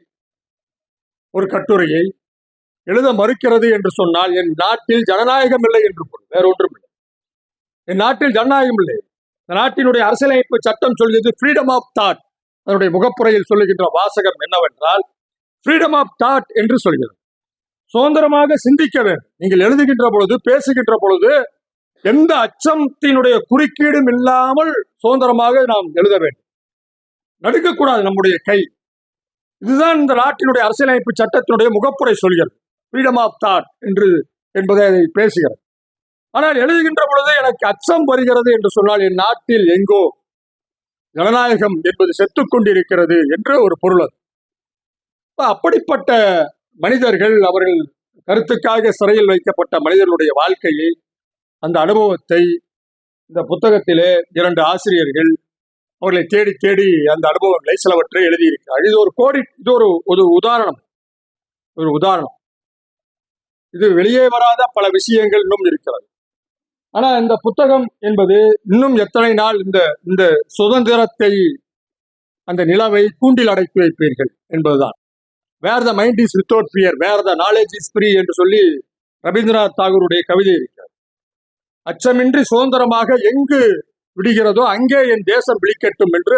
ஒரு கட்டுரையை எழுத மறுக்கிறது என்று சொன்னால் என் நாட்டில் ஜனநாயகம் இல்லை என்று பொருள், வேற ஒன்றும் இல்லை. என் நாட்டில் ஜனநாயகம் இல்லை. இந்த நாட்டினுடைய அரசியலமைப்பு சட்டம் சொல்கிறது ஃப்ரீடம் ஆஃப் தாட். அதனுடைய முகப்புரையில் சொல்லுகின்ற வாசகம் என்னவென்றால், ஃப்ரீடம் ஆஃப் தாட் என்று சொல்கிறது. சுதந்திரமாக சிந்திக்க வேண்டும். நீங்கள் எழுதுகின்ற பொழுது, பேசுகின்ற பொழுது எந்த அச்சத்தினுடைய குறுக்கீடும் இல்லாமல் சுதந்திரமாக நாம் எழுத வேண்டும். நடுக்கக்கூடாது நம்முடைய கை. இதுதான் இந்த நாட்டினுடைய அரசியலமைப்பு சட்டத்தினுடைய முகப்புரை சொல்கிறது, ஃப்ரீடம் ஆஃப் தாட் என்பதை அதை பேசுகிறது. ஆனால் எழுதுகின்ற பொழுது எனக்கு அச்சம் வருகிறது என்று சொன்னால், என் நாட்டில் எங்கோ ஜனநாயகம் என்பது செத்துக் கொண்டிருக்கிறது என்ற ஒரு பொருள் அது. அப்படிப்பட்ட மனிதர்கள், அவர்கள் கருத்துக்காக சிறையில் வைக்கப்பட்ட மனிதர்களுடைய வாழ்க்கையை, அந்த அனுபவத்தை இந்த புத்தகத்திலே 2 ஆசிரியர்கள் அவர்களை தேடி தேடி அந்த அனுபவங்களை சிலவற்றை எழுதியிருக்கிறார். இது ஒரு உதாரணம். இது வெளியே வராத பல விஷயங்கள் இன்னும் இருக்கிறது. ஆனா இந்த புத்தகம் என்பது இன்னும் எத்தனை நாள் இந்த சுதந்திரத்தை, அந்த நிலவை கூண்டில் அடைத்து வைப்பீர்கள் என்பதுதான். Where the mind is without fear, where the knowledge is free என்று சொல்லி ரவீந்திரநாத் தாகூருடைய கவிதை இருக்கிறது. அச்சமின்றி சுதந்திரமாக எங்கு விடுகிறதோ அங்கே என் தேசம் விழிக்கட்டும் என்று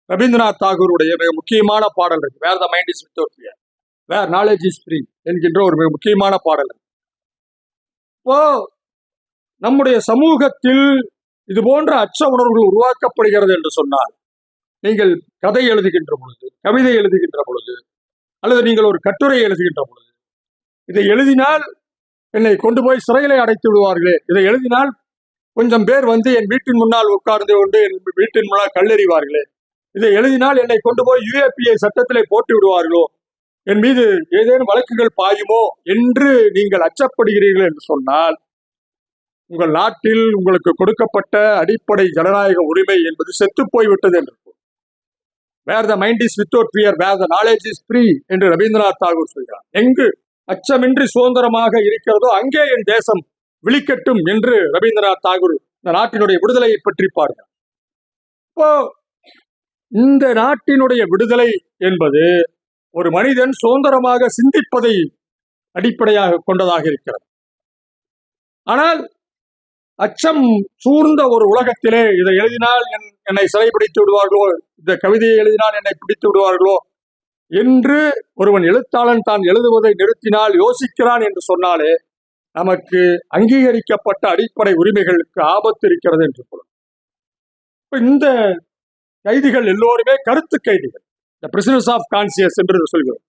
ரவீந்திரநாத் தாகூருடைய மிக முக்கியமான பாடல் இருக்கு. Where the mind is without fear, where knowledge is free என்கின்ற ஒரு மிக முக்கியமான பாடல். இப்போ நம்முடைய சமூகத்தில் இது போன்ற அச்ச உணர்வுகள் உருவாக்கப்படுகிறது என்று சொன்னால், நீங்கள் கதை எழுதுகின்ற பொழுது, கவிதை எழுதுகின்ற பொழுது, அல்லது நீங்கள் ஒரு கட்டுரை எழுதுகின்ற பொழுது, இதை எழுதினால் என்னை கொண்டு போய் சிறையிலே அடைத்து விடுவார்களே, இதை எழுதினால் கொஞ்சம் பேர் வந்து என் வீட்டின் முன்னால் உட்கார்ந்து கொண்டு என் வீட்டின் முன்னால் கல்லெறிவார்களே, இதை எழுதினால் என்னை கொண்டு போய் UAPA சட்டத்திலே போட்டு விடுவார்களோ, என் மீது ஏதேனும் வழக்குகள் பாயுமோ என்று நீங்கள் அச்சப்படுகிறீர்கள் என்று சொன்னால், உங்கள் நாட்டில் உங்களுக்கு கொடுக்கப்பட்ட அடிப்படை ஜனநாயக உரிமை என்பது செத்து போய்விட்டது என்று. Where the mind is without fear, where the knowledge is free என்று ரவீந்திரநாத் தாகூர் சொல்கிறார். எங்கு அச்சமின்றி சுதந்திரமாக இருக்கிறதோ அங்கே என் தேசம் விழிக்கட்டும் என்று ரவீந்திரநாத் தாகூர் இந்த நாட்டினுடைய விடுதலையை பற்றி பாடுகிறார். இப்போ இந்த நாட்டினுடைய விடுதலை என்பது ஒரு மனிதன் சுதந்திரமாக சிந்திப்பதை அடிப்படையாக கொண்டதாக இருக்கிறது. ஆனால் அச்சம் சூழ்ந்த ஒரு உலகத்திலே இதை எழுதினால் என்னை சிறைப்பிடித்து விடுவார்களோ, இந்த கவிதையை எழுதினால் என்னை பிடித்து விடுவார்களோ என்று ஒருவன் எழுத்தாளன் தான் எழுதுவதை நிறுத்தினால், யோசிக்கிறான் என்று சொன்னாலே நமக்கு அங்கீகரிக்கப்பட்ட அடிப்படை உரிமைகளுக்கு ஆபத்து இருக்கிறது என்று சொல்லும். இந்த கைதிகள் எல்லோருமே கருத்து கைதிகள், the prisoners of conscience என்று சொல்கிறோம்.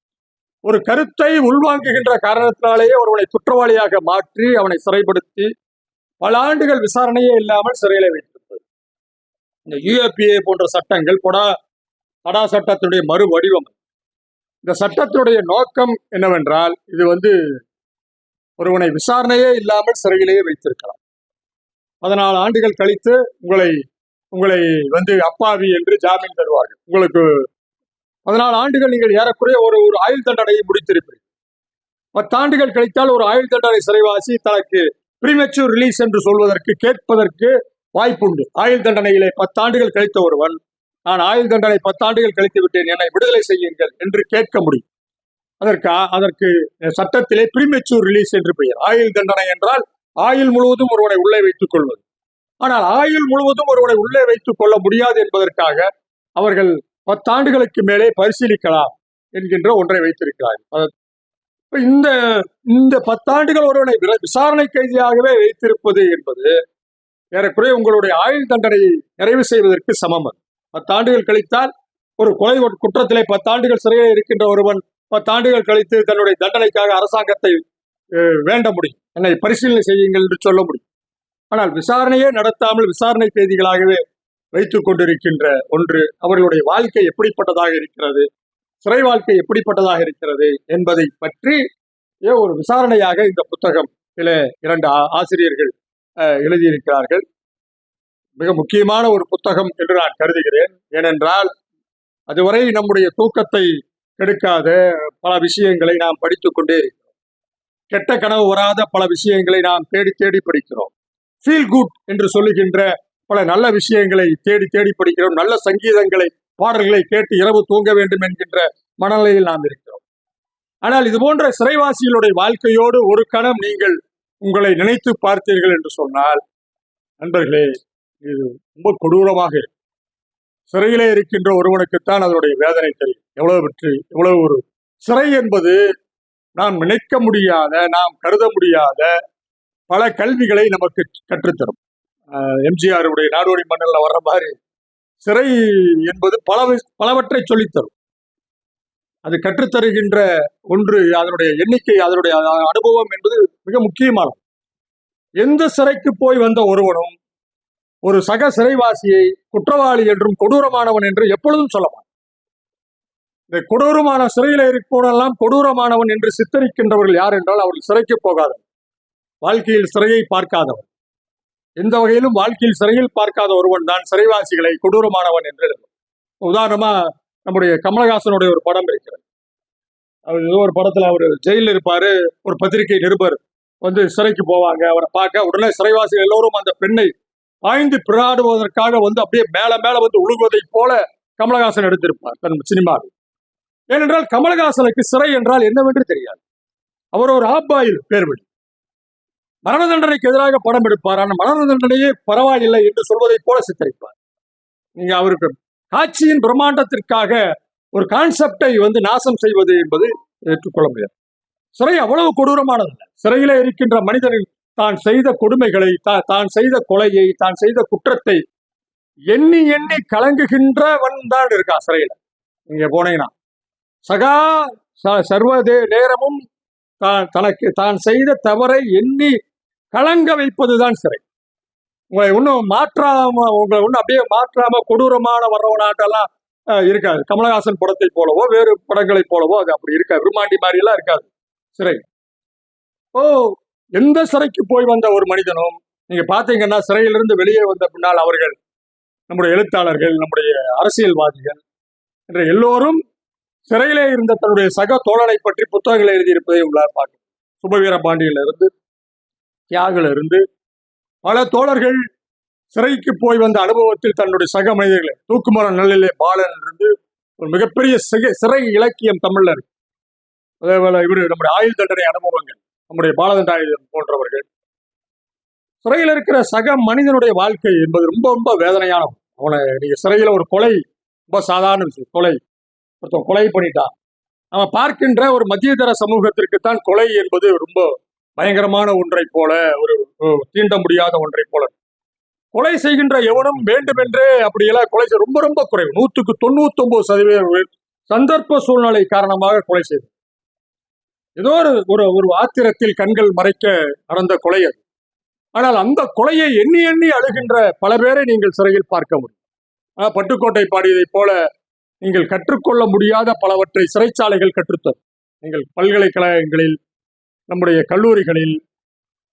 ஒரு கருத்தை உள்வாங்குகின்ற காரணத்தினாலேயே ஒருவனை குற்றவாளியாக மாற்றி அவனை சிறைப்படுத்தி பல ஆண்டுகள் விசாரணையே இல்லாமல் சிறையில வைத்திருப்பது. இந்த UAPA போன்ற சட்டங்கள், படா சட்டத்தினுடைய மறு வடிவம். இந்த சட்டத்தினுடைய நோக்கம் என்னவென்றால், இது ஒருவனை விசாரணையே இல்லாமல் சிறையிலேயே வைத்திருக்கலாம். 14 ஆண்டுகள் கழித்து உங்களை அப்பாவி என்று ஜாமீன் தருவார்கள். உங்களுக்கு 14 ஆண்டுகள் நீங்கள் ஏறக்குறைய ஒரு ஆயுள் தண்டனையை முடித்திருப்பீர்கள். 10 ஆண்டுகள் கழித்தால் ஒரு ஆயுள் தண்டனை சிறைவாசி தனக்கு ப்ரீமெச்சூர் ரிலீஸ் என்று சொல்வதற்கு, கேட்பதற்கு வாய்ப்புண்டு. ஆயுள் தண்டனையிலே 10 ஆண்டுகள் கழித்த ஒருவன், நான் ஆயுள் தண்டனை 10 ஆண்டுகள் கழித்து விட்டேன், என்னை விடுதலை செய்யுங்கள் என்று கேட்க முடியும். அதற்கு சட்டத்திலே ப்ரீமெச்சூர் ரிலீஸ் என்று பெயர். ஆயுள் தண்டனை என்றால் ஆயுள் முழுவதும் ஒருவனை உள்ளே வைத்துக் கொள்வது. ஆனால் ஆயுள் முழுவதும் ஒருவனை உள்ளே வைத்துக் கொள்ள முடியாது என்பதற்காக அவர்கள் 10 ஆண்டுகளுக்கு மேலே பரிசீலிக்கலாம் என்கின்ற ஒன்றை வைத்திருக்கிறார்கள். இந்த 10 ஆண்டுகள் ஒருவனை விசாரணை கைதியாகவே வைத்திருப்பது என்பது ஏறக்குறைய உங்களுடைய ஆயுள் தண்டனையை நிறைவு செய்வதற்கு சமம். 10 ஆண்டுகள் கழித்தால் ஒரு கொலை குற்றத்திலே 10 ஆண்டுகள் சிறையில் இருக்கின்ற ஒருவன் 10 ஆண்டுகள் கழித்து தன்னுடைய தண்டனைக்காக அரசாங்கத்தை வேண்ட முடியும், என்னை பரிசீலனை செய்யுங்கள் என்று சொல்ல முடியும். ஆனால் விசாரணையே நடத்தாமல் விசாரணை கைதிகளாகவே வைத்துக் கொண்டிருக்கின்ற ஒன்று, அவர்களுடைய வாழ்க்கை எப்படிப்பட்டதாக இருக்கிறது, சிறை வாழ்க்கை எப்படிப்பட்டதாக இருக்கிறது என்பதை பற்றி ஒரு விசாரணையாக இந்த புத்தகம் 2 ஆசிரியர்கள் எழுதியிருக்கிறார்கள். மிக முக்கியமான ஒரு புத்தகம் என்று நான் கருதுகிறேன். ஏனென்றால் அதுவரை நம்முடைய தூக்கத்தை கெடுக்காத பல விஷயங்களை நாம் படித்துக் கொண்டே இருக்கிறோம். கெட்ட கனவு வராத பல விஷயங்களை நாம் தேடி தேடி படிக்கிறோம். ஃபீல் குட் என்று சொல்லுகின்ற பல நல்ல விஷயங்களை தேடி தேடி படிக்கிறோம். நல்ல சங்கீதங்களை, பாடல்களை கேட்டு இரவு தூங்க வேண்டும் என்கின்ற மனநிலையில் நாம் இருக்கிறோம். ஆனால் இது போன்ற சிறைவாசிகளுடைய வாழ்க்கையோடு ஒரு கணம் நீங்கள் உங்களை நினைத்து பார்த்தீர்கள் என்று சொன்னால், நண்பர்களே, இது ரொம்ப கொடூரமாக இருக்கு. சிறையிலே இருக்கின்ற ஒருவனுக்குத்தான் அதனுடைய வேதனை தெரியும். எவ்வளவு ஒரு சிறை என்பது நாம் நினைக்க முடியாத, நாம் கருத முடியாத பல கல்விகளை நமக்கு கற்றுத்தரும். எம்ஜிஆருடைய நாடோடி மன்னல்ல வர்ற மாதிரி சிறை என்பது பலவற்றை சொல்லித்தரும். அது கற்றுத்தருகின்ற ஒன்று, அதனுடைய எண்ணிக்கை, அதனுடைய அனுபவம் என்பது மிக முக்கியமானது. எந்த சிறைக்கு போய் வந்த ஒருவனும் ஒரு சக சிறைவாசியை குற்றவாளி என்றும் கொடூரமானவன் என்று எப்பொழுதும் சொல்லலாம். இந்த கொடூரமான சிறையில் இருப்பவனெல்லாம் கொடூரமானவன் என்று சித்தரிக்கின்றவர்கள் யார் என்றால் அவர்கள் சிறைக்கு போகாதவர், வாழ்க்கையில் சிறையை பார்க்காதவர், எந்த வகையிலும் வாழ்க்கையில் சிறையில் பார்க்காத ஒருவன் தான் சிறைவாசிகளை கொடூரமானவன் என்று எழுதும். உதாரணமா நம்முடைய கமலஹாசனுடைய ஒரு படம் இருக்கிறது. அவர் ஏதோ ஒரு படத்துல அவர் ஜெயிலில் இருப்பாரு, ஒரு பத்திரிகை நிருபர் வந்து சிறைக்கு போவாங்க, அவரை பார்க்க உடனே சிறைவாசிகள் எல்லோரும் அந்த பெண்ணை பாய்ந்து பிராடுவதற்காக வந்து அப்படியே மேல மேல வந்து உழுகுவதை போல கமலஹாசன் எடுத்திருப்பார் தன் சினிமாவில். ஏனென்றால் கமலஹாசனுக்கு சிறை என்றால் என்னவென்று தெரியாது. அவர் ஒரு ஆப்பாயில் பேர்வழி, மரண தண்டனைக்கு எதிராக படம் எடுப்பார். ஆனால் மரண தண்டனையே பரவாயில்லை என்று சொல்வதை போல சித்தரிப்பார். நீங்க அவருக்கு காட்சியின் பிரம்மாண்டத்திற்காக ஒரு கான்செப்டை வந்து நாசம் செய்வது என்பது ஏற்றுக்கொள்ள முடியாது. சிறை அவ்வளவு கொடூரமானதல்ல. சிறையிலே இருக்கின்ற மனிதனின் தான் செய்த கொடுமைகளை, தான் செய்த கொலையை, தான் செய்த குற்றத்தை எண்ணி எண்ணி கலங்குகின்றவன் தான் இருக்கா சிறையில. நீங்க போனீங்கன்னா சகா சர்வதே நேரமும் தனக்கு தான் செய்த தவறை எண்ணி கலங்க வைப்பதுதான் சிறை. உங்களை ஒன்றும் மாற்றாம, உங்களை ஒன்றும் அப்படியே மாற்றாம கொடூரமான வர்றவனாட்டெல்லாம் இருக்காது. கமலஹாசன் படத்தை போலவோ வேறு படங்களை போலவோ அது அப்படி இருக்காது. விரும்மாண்டி மாதிரி எல்லாம் இருக்காது சிறை. எந்த சிறைக்கு போய் வந்த ஒரு மனிதனும் நீங்க பாத்தீங்கன்னா சிறையிலிருந்து வெளியே வந்த பின்னால் அவர்கள், நம்முடைய எழுத்தாளர்கள், நம்முடைய அரசியல்வாதிகள் என்ற எல்லோரும் சிறையிலே இருந்த தன்னுடைய சக தோழனை பற்றி புத்தகங்களை எழுதியிருப்பதை உள்ளார் பார்க்க. சுபவீர பாண்டியில இருந்து, தியாகில இருந்து பல தோழர்கள் சிறைக்கு போய் வந்த அனுபவத்தில் தன்னுடைய சக மனிதர்களை, தூக்குமரம் நல்லிலே பாலன் இருந்து ஒரு மிகப்பெரிய சிறை இலக்கியம் தமிழ்ல இருக்கு. அதே போல இவரு நம்முடைய ஆயுள் தண்டனை அனுபவங்கள், நம்முடைய பாலதண்டாயுதம் போன்றவர்கள். சிறையில் இருக்கிற சக மனிதனுடைய வாழ்க்கை என்பது ரொம்ப ரொம்ப வேதனையானது. அவனை நீங்க சிறையில ஒரு கொலை ரொம்ப சாதாரண விஷயம். ஒருத்தன் கொலை பண்ணிட்டான். அவன் பார்க்கின்ற ஒரு மத்தியதர சமூகத்திற்குத்தான் கொலை என்பது ரொம்ப பயங்கரமான ஒன்றை போல, ஒரு தீண்ட முடியாத ஒன்றை போல. கொலை செய்கின்ற எவனும் வேண்டுமென்றே அப்படியெல்லாம் கொலை செய்ய ரொம்ப ரொம்ப குறைவு. 99% சந்தர்ப்ப சூழ்நிலை காரணமாக கொலை செய்து, ஏதோ ஒரு ஆத்திரத்தில் கண்கள் மறைக்க நடந்த கொலை அது. ஆனால் அந்த கொலையை எண்ணி எண்ணி அழுகின்ற பல பேரை நீங்கள் சிறையில் பார்க்க முடியும். பட்டுக்கோட்டை பாடியதை போல நீங்கள் கற்றுக்கொள்ள முடியாத பலவற்றை சிறைச்சாலைகள் கற்றுத்தரும். நீங்கள் பல்கலைக்கழகங்களில், நம்முடைய கல்லூரிகளில்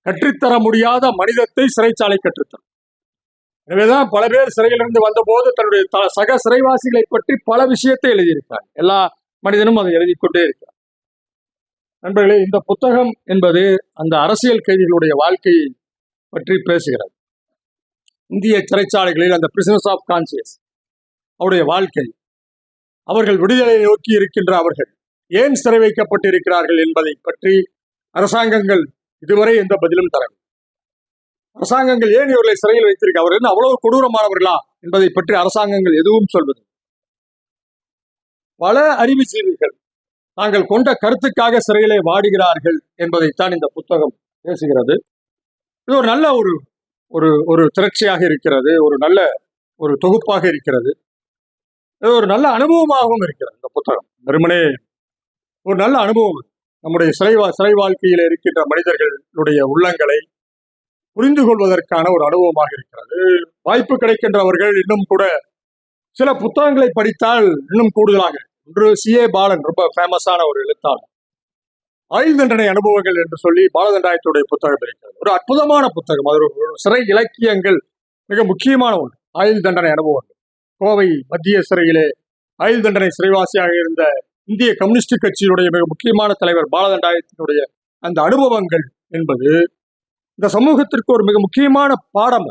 கற்றுத்தர முடியாத மனிதத்தை சிறைச்சாலை கற்றுத்தரும். எனவேதான் பல பேர் சிறையிலிருந்து வந்தபோது தன்னுடைய சக சிறைவாசிகளை பற்றி பல விஷயத்தை எழுதியிருக்கிறார். எல்லா மனிதனும் அதை எழுதி கொண்டே இருக்கிறார். நண்பர்களே, இந்த புத்தகம் என்பது அந்த அரசியல் கைதிகளுடைய வாழ்க்கையை பற்றி பேசுகிறது. இந்திய சிறைச்சாலைகளில் அந்த பிரிசனர்ஸ் ஆஃப் கான்சியஸ் அவருடைய வாழ்க்கை, அவர்கள் விடுதலை நோக்கி இருக்கின்ற அவர்கள் ஏன் சிறை வைக்கப்பட்டிருக்கிறார்கள் என்பதை பற்றி அரசாங்கங்கள் இதுவரை எந்த பதிலும் தரவில்லை. அரசாங்கங்கள் ஏன் இவர்களை சிறையில் வைத்திருக்க, அவர்கள் அவ்வளவு கொடூரமானவர்களா என்பதை பற்றி அரசாங்கங்கள் எதுவும் சொல்வது. பல அறிவுஜீவிகள் தாங்கள் கொண்ட கருத்துக்காக சிறையிலே வாடுகிறார்கள் என்பதைத்தான் இந்த புத்தகம் பேசுகிறது. இது ஒரு நல்ல ஒரு திரட்சியாக இருக்கிறது, ஒரு நல்ல ஒரு தொகுப்பாக இருக்கிறது, ஒரு நல்ல அனுபவமாகவும் இருக்கிறது. இந்த புத்தகம் வெறுமனே ஒரு நல்ல அனுபவம். நம்முடைய சிறை வாழ்க்கையில் இருக்கின்ற மனிதர்களுடைய உள்ளங்களை புரிந்து கொள்வதற்கான ஒரு அனுபவமாக இருக்கிறது. வாய்ப்பு கிடைக்கின்றவர்கள் இன்னும் கூட சில புத்தகங்களை படித்தால் இன்னும் கூடுதலாக, ஒன்று C.A. பாலன், ரொம்ப ஃபேமஸான ஒரு எழுத்தாளர், ஆயுள் தண்டனை அனுபவங்கள் என்று சொல்லி பாலதண்டாயத்துடைய புத்தகம் இருக்கிறது. ஒரு அற்புதமான புத்தகம். அது ஒரு சிறை இலக்கியங்கள் மிக முக்கியமான ஒன்று. ஆயுள் தண்டனை அனுபவங்கள். கோவை மத்திய சிறையிலே ஆயுள் தண்டனை சிறைவாசியாக இருந்த இந்திய கம்யூனிஸ்ட் கட்சியினுடைய மிக முக்கியமான தலைவர் பாலதண்டாயத்தினுடைய அந்த அனுபவங்கள் என்பது இந்த சமூகத்திற்கு ஒரு மிக முக்கியமான பாடம்.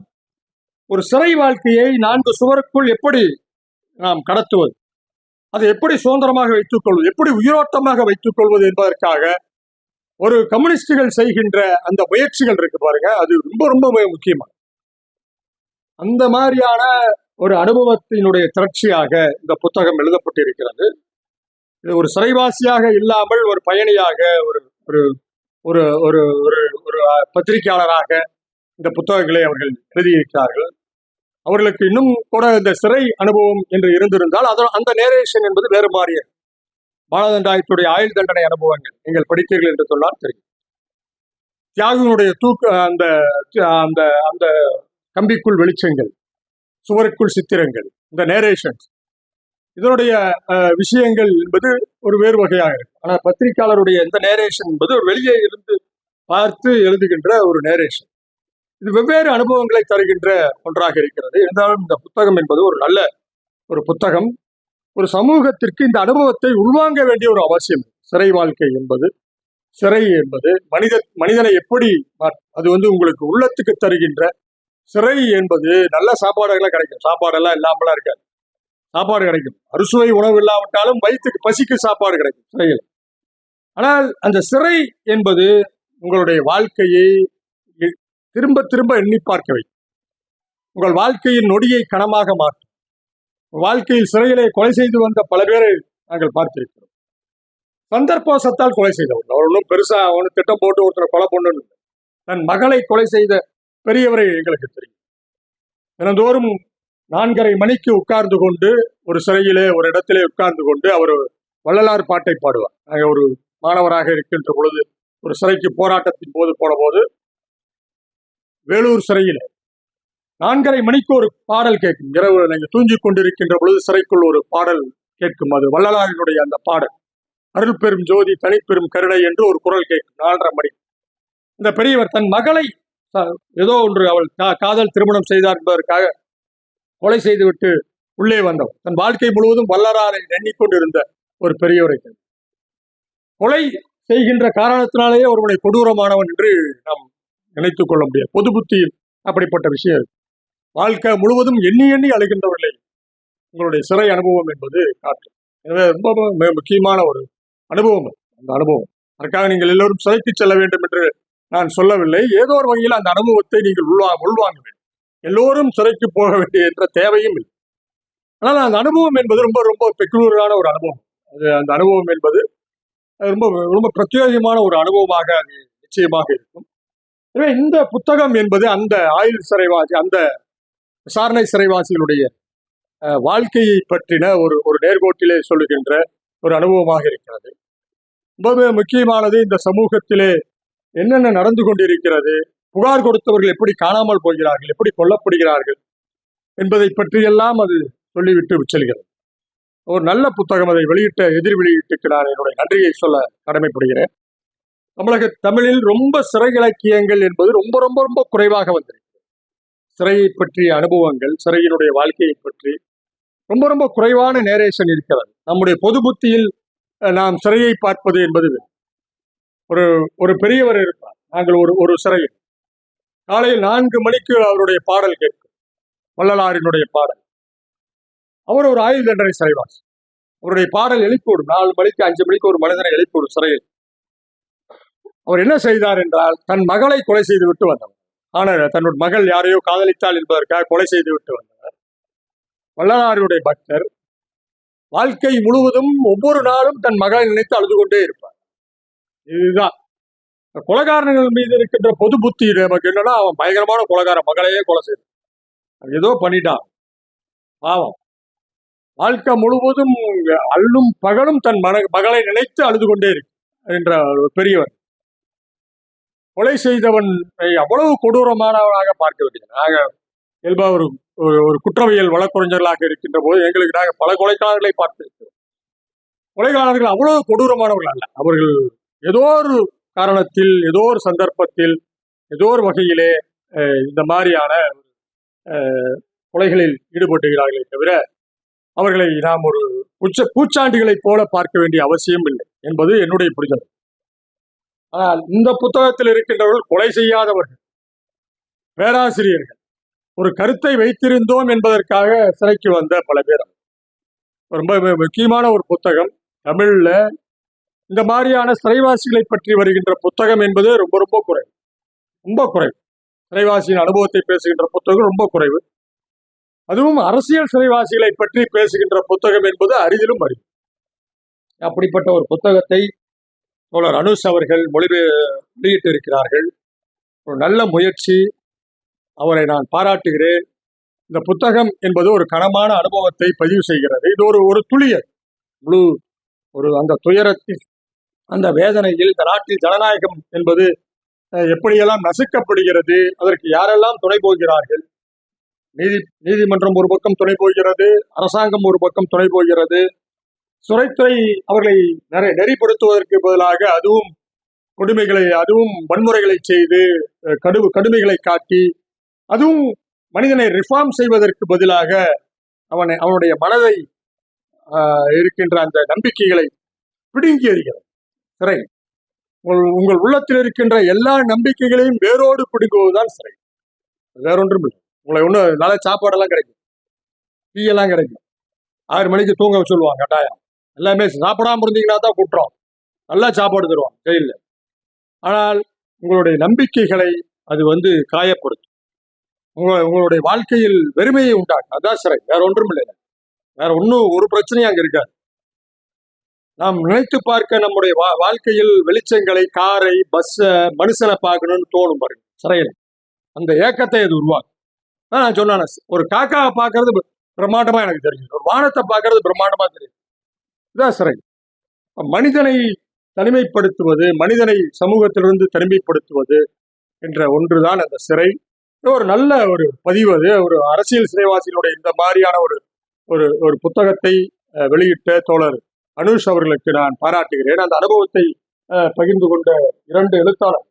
ஒரு சிறை வாழ்க்கையை 4 சுவருக்குள் எப்படி நாம் கடத்துவது, அதை எப்படி சுதந்திரமாக வைத்துக் கொள்வது, எப்படி உயிரோட்டமாக வைத்துக் கொள்வது என்பதற்காக ஒரு கம்யூனிஸ்டுகள் செய்கின்ற அந்த முயற்சிகள் இருக்கு பாருங்க, அது ரொம்ப ரொம்ப முக்கியமான அந்த மாதிரியான ஒரு அனுபவத்தினுடைய திரட்சியாக இந்த புத்தகம் எழுதப்பட்டிருக்கிறது. இது ஒரு சிறைவாசியாக இல்லாமல் ஒரு பயணியாக, ஒரு ஒரு ஒரு ஒரு பத்திரிகையாளராக இந்த புத்தகங்களை அவர்கள் எழுதியிருக்கிறார்கள். அவர்களுக்கு இன்னும் கூட இந்த சிறை அனுபவம் என்று இருந்திருந்தால் அந்த நேரேஷன் என்பது வேறு மாறிய. பாலதண்டாயத்துடைய ஆயுள் தண்டனை அனுபவங்கள் நீங்கள் படித்தீர்கள் என்று சொன்னால் தெரியும். தியாகினுடைய அந்த அந்த அந்த கம்பிக்குள் வெளிச்சங்கள், சுவருக்குள் சித்திரங்கள், இந்த நேரேஷன்ஸ், இதனுடைய விஷயங்கள் என்பது ஒரு வேறு வகையாக இருக்கு. ஆனால் பத்திரிகையாளருடைய இந்த நேரேஷன் என்பது ஒரு வெளியே இருந்து பார்த்து எழுதுகின்ற ஒரு நேரேஷன். இது வெவ்வேறு அனுபவங்களை தருகின்ற ஒன்றாக இருக்கிறது. இருந்தாலும் இந்த புத்தகம் என்பது ஒரு நல்ல ஒரு புத்தகம். ஒரு சமூகத்திற்கு இந்த அனுபவத்தை உள்வாங்க வேண்டிய ஒரு அவசியம். சிறை வாழ்க்கை என்பது, சிறை என்பது மனிதனை எப்படி அது உங்களுக்கு உள்ளத்துக்கு தருகின்ற சிறை என்பது நல்ல சாப்பாடுகள்லாம் கிடைக்கும். சாப்பாடெல்லாம் இல்லாமலாம் இருக்காது. சாப்பாடு கிடைக்கும். அறுசுவை உணவு இல்லாவிட்டாலும் வயிற்றுக்கு பசிக்கு சாப்பாடு கிடைக்கும் சிறையில். ஆனால் அந்த சிறை என்பது உங்களுடைய வாழ்க்கையை திரும்ப திரும்ப எண்ணி பார்க்க வைக்கும். உங்கள் வாழ்க்கையின் நொடியை கனமாக மாற்றும். வாழ்க்கையில் சிறையிலே கொலை செய்து வந்த பல பேரை நாங்கள் பார்த்திருக்கிறோம். சந்தர்ப்பவசத்தால் கொலை செய்தவர்கள். அவர் ஒன்றும் பெருசா அவனு திட்டம் போட்டு ஒருத்தரை கொலை பண்ணணும். தன் மகளை கொலை செய்த பெரியவரை எங்களுக்கு தெரியும். தினந்தோறும் 4:30 மணிக்கு உட்கார்ந்து கொண்டு ஒரு சிறையிலே ஒரு இடத்திலே உட்கார்ந்து கொண்டு அவர் வள்ளலார் பாட்டை பாடுவார். நாங்கள் ஒரு மாணவராக இருக்கின்ற பொழுது ஒரு சிறைக்கு போராட்டத்தின் போது போன போது வேலூர் சிறையிலே 4:30 மணிக்கு ஒரு பாடல் கேட்கும். இரவு நீங்கள் தூங்கிக் கொண்டிருக்கின்ற பொழுது சிறைக்குள் ஒரு பாடல் கேட்கும். அது வள்ளலாரினுடைய அந்த பாடல், அருள் பெரும் ஜோதி தனிப்பெரும் கருணை என்று ஒரு குரல் கேட்கும் 4:30 மணி. இந்த பெரியவர் தன் மகளை ஏதோ ஒன்று அவள் காதல் திருமணம் செய்தார் என்பதற்காக கொலை செய்துவிட்டு உள்ளே வந்தவர். தன் வாழ்க்கை முழுவதும் வள்ளலாரை எண்ணிக்கொண்டிருந்த ஒரு பெரியவரை கொலை செய்கின்ற காரணத்தினாலேயே ஒருவனை கொடூரமானவன் என்று நாம் நினைத்துக் கொள்ள முடியாது. பொது புத்தியில் அப்படிப்பட்ட விஷயம். வாழ்க்கை முழுவதும் எண்ணி எண்ணி அழுகின்றவர்களை உங்களுடைய சிறை அனுபவம் என்பது காட்டும். எனவே ரொம்ப முக்கியமான ஒரு அனுபவம் அந்த அனுபவம். அதற்காக நீங்கள் எல்லோரும் சிறைக்கு செல்ல வேண்டும் என்று நான் சொல்லவில்லை. ஏதோ ஒரு வகையில் அந்த அனுபவத்தை நீங்கள் உள்வாங்க வேண்டும். எல்லோரும் சிறைக்கு போக வேண்டிய என்ற தேவையும் இல்லை. ஆனால் அந்த அனுபவம் என்பது ரொம்ப ரொம்ப பெக்குலரான ஒரு அனுபவம். அது அந்த அனுபவம் என்பது ரொம்ப ரொம்ப பிரத்யேகமான ஒரு அனுபவமாக அது நிச்சயமாக இருக்கும். எனவே இந்த புத்தகம் என்பது அந்த ஆயுள் சிறைவாசி, அந்த விசாரணை சிறைவாசிகளுடைய வாழ்க்கையை பற்றின ஒரு நேர்கோட்டிலே சொல்லுகின்ற ஒரு அனுபவமாக இருக்கிறது. ரொம்ப முக்கியமானது இந்த சமூகத்திலே என்னென்ன நடந்து கொண்டிருக்கிறது, புகார் கொடுத்தவர்கள் எப்படி காணாமல் போகிறார்கள், எப்படி கொல்லப்படுகிறார்கள் என்பதை பற்றியெல்லாம் அது சொல்லிவிட்டு செல்கிறது. ஒரு நல்ல புத்தகம். அதை வெளியிட்ட எதிர் வெளியீட்டுக்கு நான் என்னுடைய நன்றியை சொல்ல கடமைப்படுகிறேன். தமிழில் ரொம்ப சிறை இலக்கியங்கள் என்பது ரொம்ப ரொம்ப ரொம்ப குறைவாக வந்திருக்கு. சிறையை பற்றிய அனுபவங்கள், சிறையினுடைய வாழ்க்கையை பற்றி ரொம்ப ரொம்ப குறைவான நேரேஷன் இருக்கிறது. நம்முடைய பொது புத்தியில் நாம் சிறையை பார்ப்பது என்பது ஒரு பெரியவர் இருப்பார். நாங்கள் ஒரு சிறையில் காலையில் 4 மணிக்கு அவருடைய பாடல் கேட்கும், வள்ளலாரினுடைய பாடல். அவர் ஒரு ஆயுள் தண்டனை சிறைவாசி. அவருடைய பாடல் எழுப்பிவிடும். 4 மணிக்கு 5 மணிக்கு ஒரு மனிதனை எழுப்பிவிடும் சிறையில். அவர் என்ன செய்தார் என்றால், தன் மகளை கொலை செய்து விட்டு வந்தவர். ஆனால் தன்னுடைய மகள் யாரையோ காதலித்தாள் என்பதற்காக கொலை செய்து விட்டு வந்தவர். வள்ளலாருடைய பக்தர். வாழ்க்கை முழுவதும் ஒவ்வொரு நாளும் தன் மகளை நினைத்து அழுது கொண்டே இருப்பார். இதுதான் கொலைகாரர்கள் மீது இருக்கின்ற பொது புத்தி. நமக்கு என்னன்னா, அவன் பயங்கரமான கொலைகாரன், மகளையே கொலை செய்து ஏதோ பண்ணிட்டான் பாவம். வாழ்க்கை முழுவதும் அல்லும் பகலும் தன் மகளை நினைத்து அழுது கொண்டே இருக்கு என்ற ஒரு பெரியவர். கொலை செய்தவன் அவ்வளவு கொடூரமானவனாக பார்க்க வேண்டியது. நாங்கள் இயல்பா ஒரு குற்றவியல் வழக்குரைஞர்களாக இருக்கின்ற போது எங்களுக்கு நாங்கள் பல கொலைகாரர்களை பார்த்திருக்கிறோம். கொலைகாரர்கள் அவ்வளவு கொடூரமானவர்கள் அல்ல. அவர்கள் ஏதோ ஒரு காரணத்தில், ஏதோ ஒரு சந்தர்ப்பத்தில், ஏதோ ஒரு வகையிலே இந்த மாதிரியான கொலைகளில் ஈடுபட்டுகிறார்களே தவிர அவர்களை நாம் ஒரு பூச்சாண்டிகளைப் போல பார்க்க வேண்டிய அவசியம் இல்லை என்பது என்னுடைய புரிதல். ஆனால் இந்த புத்தகத்தில் இருக்கின்றவர்கள் கொலை செய்யாதவர்கள், பேராசிரியர்கள், ஒரு கருத்தை வைத்திருந்தோம் என்பதற்காக சிறைக்கு வந்த பல பேர். ரொம்ப முக்கியமான ஒரு புத்தகம். தமிழ்ல இந்த மாதிரியான சிறைவாசிகளை பற்றி வருகின்ற புத்தகம் என்பது ரொம்ப ரொம்ப குறைவு, ரொம்ப குறைவு. சிறைவாசியின் அனுபவத்தை பேசுகின்ற புத்தகம் ரொம்ப குறைவு. அதுவும் அரசியல் சிறைவாசிகளை பற்றி பேசுகின்ற புத்தகம் என்பது அரிதிலும் அரிது. அப்படிப்பட்ட ஒரு புத்தகத்தை தோழர் அனுஷ் அவர்கள் வெளியிட்டு இருக்கிறார்கள். ஒரு நல்ல முயற்சி. அவரை நான் பாராட்டுகிறேன். இந்த புத்தகம் என்பது ஒரு கனமான அனுபவத்தை பதிவு செய்கிறது. இது ஒரு துளியர் முழு அந்த துயரத்தில், அந்த வேதனையில் இந்த நாட்டில் ஜனநாயகம் என்பது எப்படியெல்லாம் நசுக்கப்படுகிறது, அதற்கு யாரெல்லாம் துணை போகிறார்கள், நீதிமன்றம் ஒரு பக்கம் துணை போகிறது, அரசாங்கம் ஒரு பக்கம் துணை போகிறது. சிறைத்துறை அவர்களை நெறிப்படுத்துவதற்கு பதிலாக அதுவும் அதுவும் வன்முறைகளை செய்து கடுமைகளை காட்டி, அதுவும் மனிதனை ரிஃபார்ம் செய்வதற்கு பதிலாக அவனுடைய மனதை இருக்கின்ற அந்த நம்பிக்கைகளை பிடுங்கி எறிகிறது சிறை. உங்கள் உள்ளத்தில் இருக்கின்ற எல்லா நம்பிக்கைகளையும் வேரோடு பிடுங்குவதுதான் சிறை, வேறொன்றும் இல்லை. உங்களை ஒன்றும் நல்ல சாப்பாடெல்லாம் கிடைக்கும், டீயெல்லாம் கிடைக்கும், 6 மணிக்கு தூங்க சொல்லுவாங்க கட்டாயம். எல்லாமே சாப்பிடாம இருந்தீங்கன்னா தான் குற்றம். நல்லா சாப்பாடு தருவாங்க ஜெயிலில். ஆனால் உங்களுடைய நம்பிக்கைகளை அது காயப்படுத்தும், உங்களுடைய வாழ்க்கையில் வெறுமையை உண்டாக்கும். அதான் சிறை, வேற ஒன்றும் இல்லை. வேற ஒரு பிரச்சனையும் அங்க இருக்காது. நாம் நினைத்து பார்க்க நம்முடைய வாழ்க்கையில் வெளிச்சங்களை, காரை, பஸ்ஸை, மனுஷனை பார்க்கணும்னு தோணும் பாருங்க சிறையில. அந்த ஏக்கத்தை அது உருவாக்கும். நான் சொன்னேன், ஒரு காக்காவை பார்க்கறது பிரம்மாண்டமா எனக்கு தெரியும், ஒரு வானத்தை பார்க்கறது பிரம்மாண்டமா தெரியும். இதான் சிறை. மனிதனை தனிமைப்படுத்துவது, மனிதனை சமூகத்திலிருந்து தனிமைப்படுத்துவது என்ற ஒன்றுதான் அந்த சிறை. ஒரு நல்ல ஒரு பதிவு அது. ஒரு அரசியல் சிறைவாசிகளுடைய இந்த மாதிரியான ஒரு புத்தகத்தை வெளியிட்ட தோழர் அனுஷ் அவர்களுக்கு நான் பாராட்டுகிறேன். அந்த அனுபவத்தை பகிர்ந்து கொண்ட 2 எழுத்தாளர்,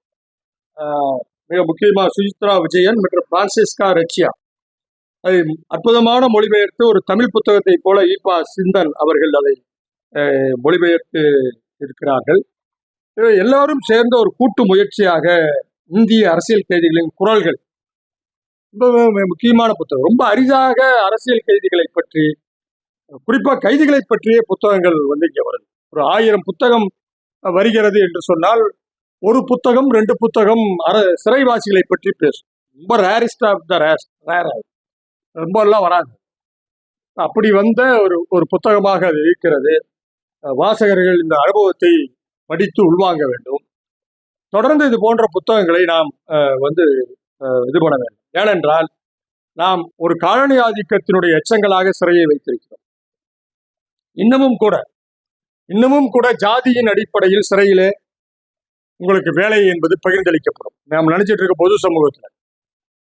மிக முக்கியமாக சுசித்ரா விஜயன் மற்றும் பிரான்சிஸ்கா ரெச்சியா, அதை அற்புதமான மொழிபெயர்த்து ஒரு தமிழ் புத்தகத்தை போல ஈபா சிந்தன் அவர்கள் அதை மொழிபெயர்த்து இருக்கிறார்கள். எல்லாரும் சேர்ந்த ஒரு கூட்டு முயற்சியாக இந்திய அரசியல் கைதிகளின் குரல்கள், ரொம்ப முக்கியமான புத்தகம். ரொம்ப அரிதாக அரசியல் கைதிகளை பற்றி, குறிப்பா கைதிகளை பற்றிய புத்தகங்கள் இங்க வருது. ஒரு 1000 புத்தகம் வருகிறது என்று சொன்னால் ஒரு புத்தகம் 2 புத்தகம் சிறைவாசிகளை பற்றி பேசும். ரொம்ப ரேரிஸ்ட் ஆஃப் த ரேர், ரொம்ப எல்லாம் வராது. அப்படி வந்த ஒரு புத்தகமாக அது இருக்கிறது. வாசகர்கள் இந்த அனுபவத்தை படித்து உள்வாங்க வேண்டும். தொடர்ந்து இது போன்ற புத்தகங்களை நாம் இது பண்ண வேண்டும். ஏனென்றால் நாம் ஒரு காலனி ஆதிக்கத்தினுடைய எச்சங்களாக சிறையை வைத்திருக்கிறோம். இன்னமும் கூட ஜாதியின் அடிப்படையில் சிறையிலே உங்களுக்கு வேலை என்பது பகிர்ந்தளிக்கப்படும். நாம் நினைச்சிட்டு இருக்க பொது சமூகத்தில்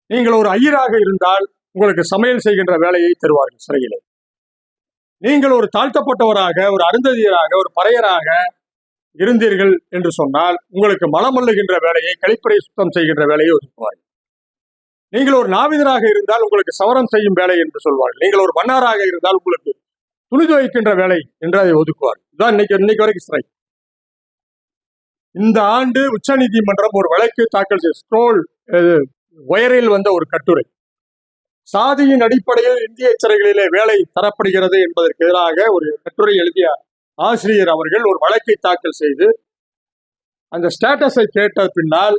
நீங்கள் ஒரு ஐயராக இருந்தால் உங்களுக்கு சமையல் செய்கின்ற வேலையை தருவார்கள் சிறையிலே. நீங்கள் ஒரு தாழ்த்தப்பட்டவராக, ஒரு அருந்ததியராக, ஒரு பறையராக இருந்தீர்கள் என்று சொன்னால் உங்களுக்கு மலமல்லுகின்ற வேலையை, கழிப்பறை சுத்தம் செய்கின்ற வேலையை ஒதுக்குவார்கள். நீங்கள் ஒரு நாவிதராக இருந்தால் உங்களுக்கு சவரம் செய்யும் வேலை என்று சொல்வார்கள். நீங்கள் ஒரு மன்னாராக இருந்தால் உங்களுக்கு துணி துவைக்கின்ற வேலை என்று அதை ஒதுக்குவார். இதுதான் இன்னைக்கு வரைக்கும் சிறை. இந்த ஆண்டு உச்ச நீதிமன்றம் ஒரு வழக்கு தாக்கல் செய்த ஸ்க்ரோல் ஒயரில் வந்த ஒரு கட்டுரை, சாதியின் அடிப்படையில் இந்திய சிறைகளிலே வேலை தரப்படுகிறது என்பதற்கு எதிராக ஒரு கட்டுரை எழுதிய ஆசிரியர் அவர்கள் ஒரு வழக்கை தாக்கல் செய்து அந்த ஸ்டேட்டஸை கேட்ட பின்னால்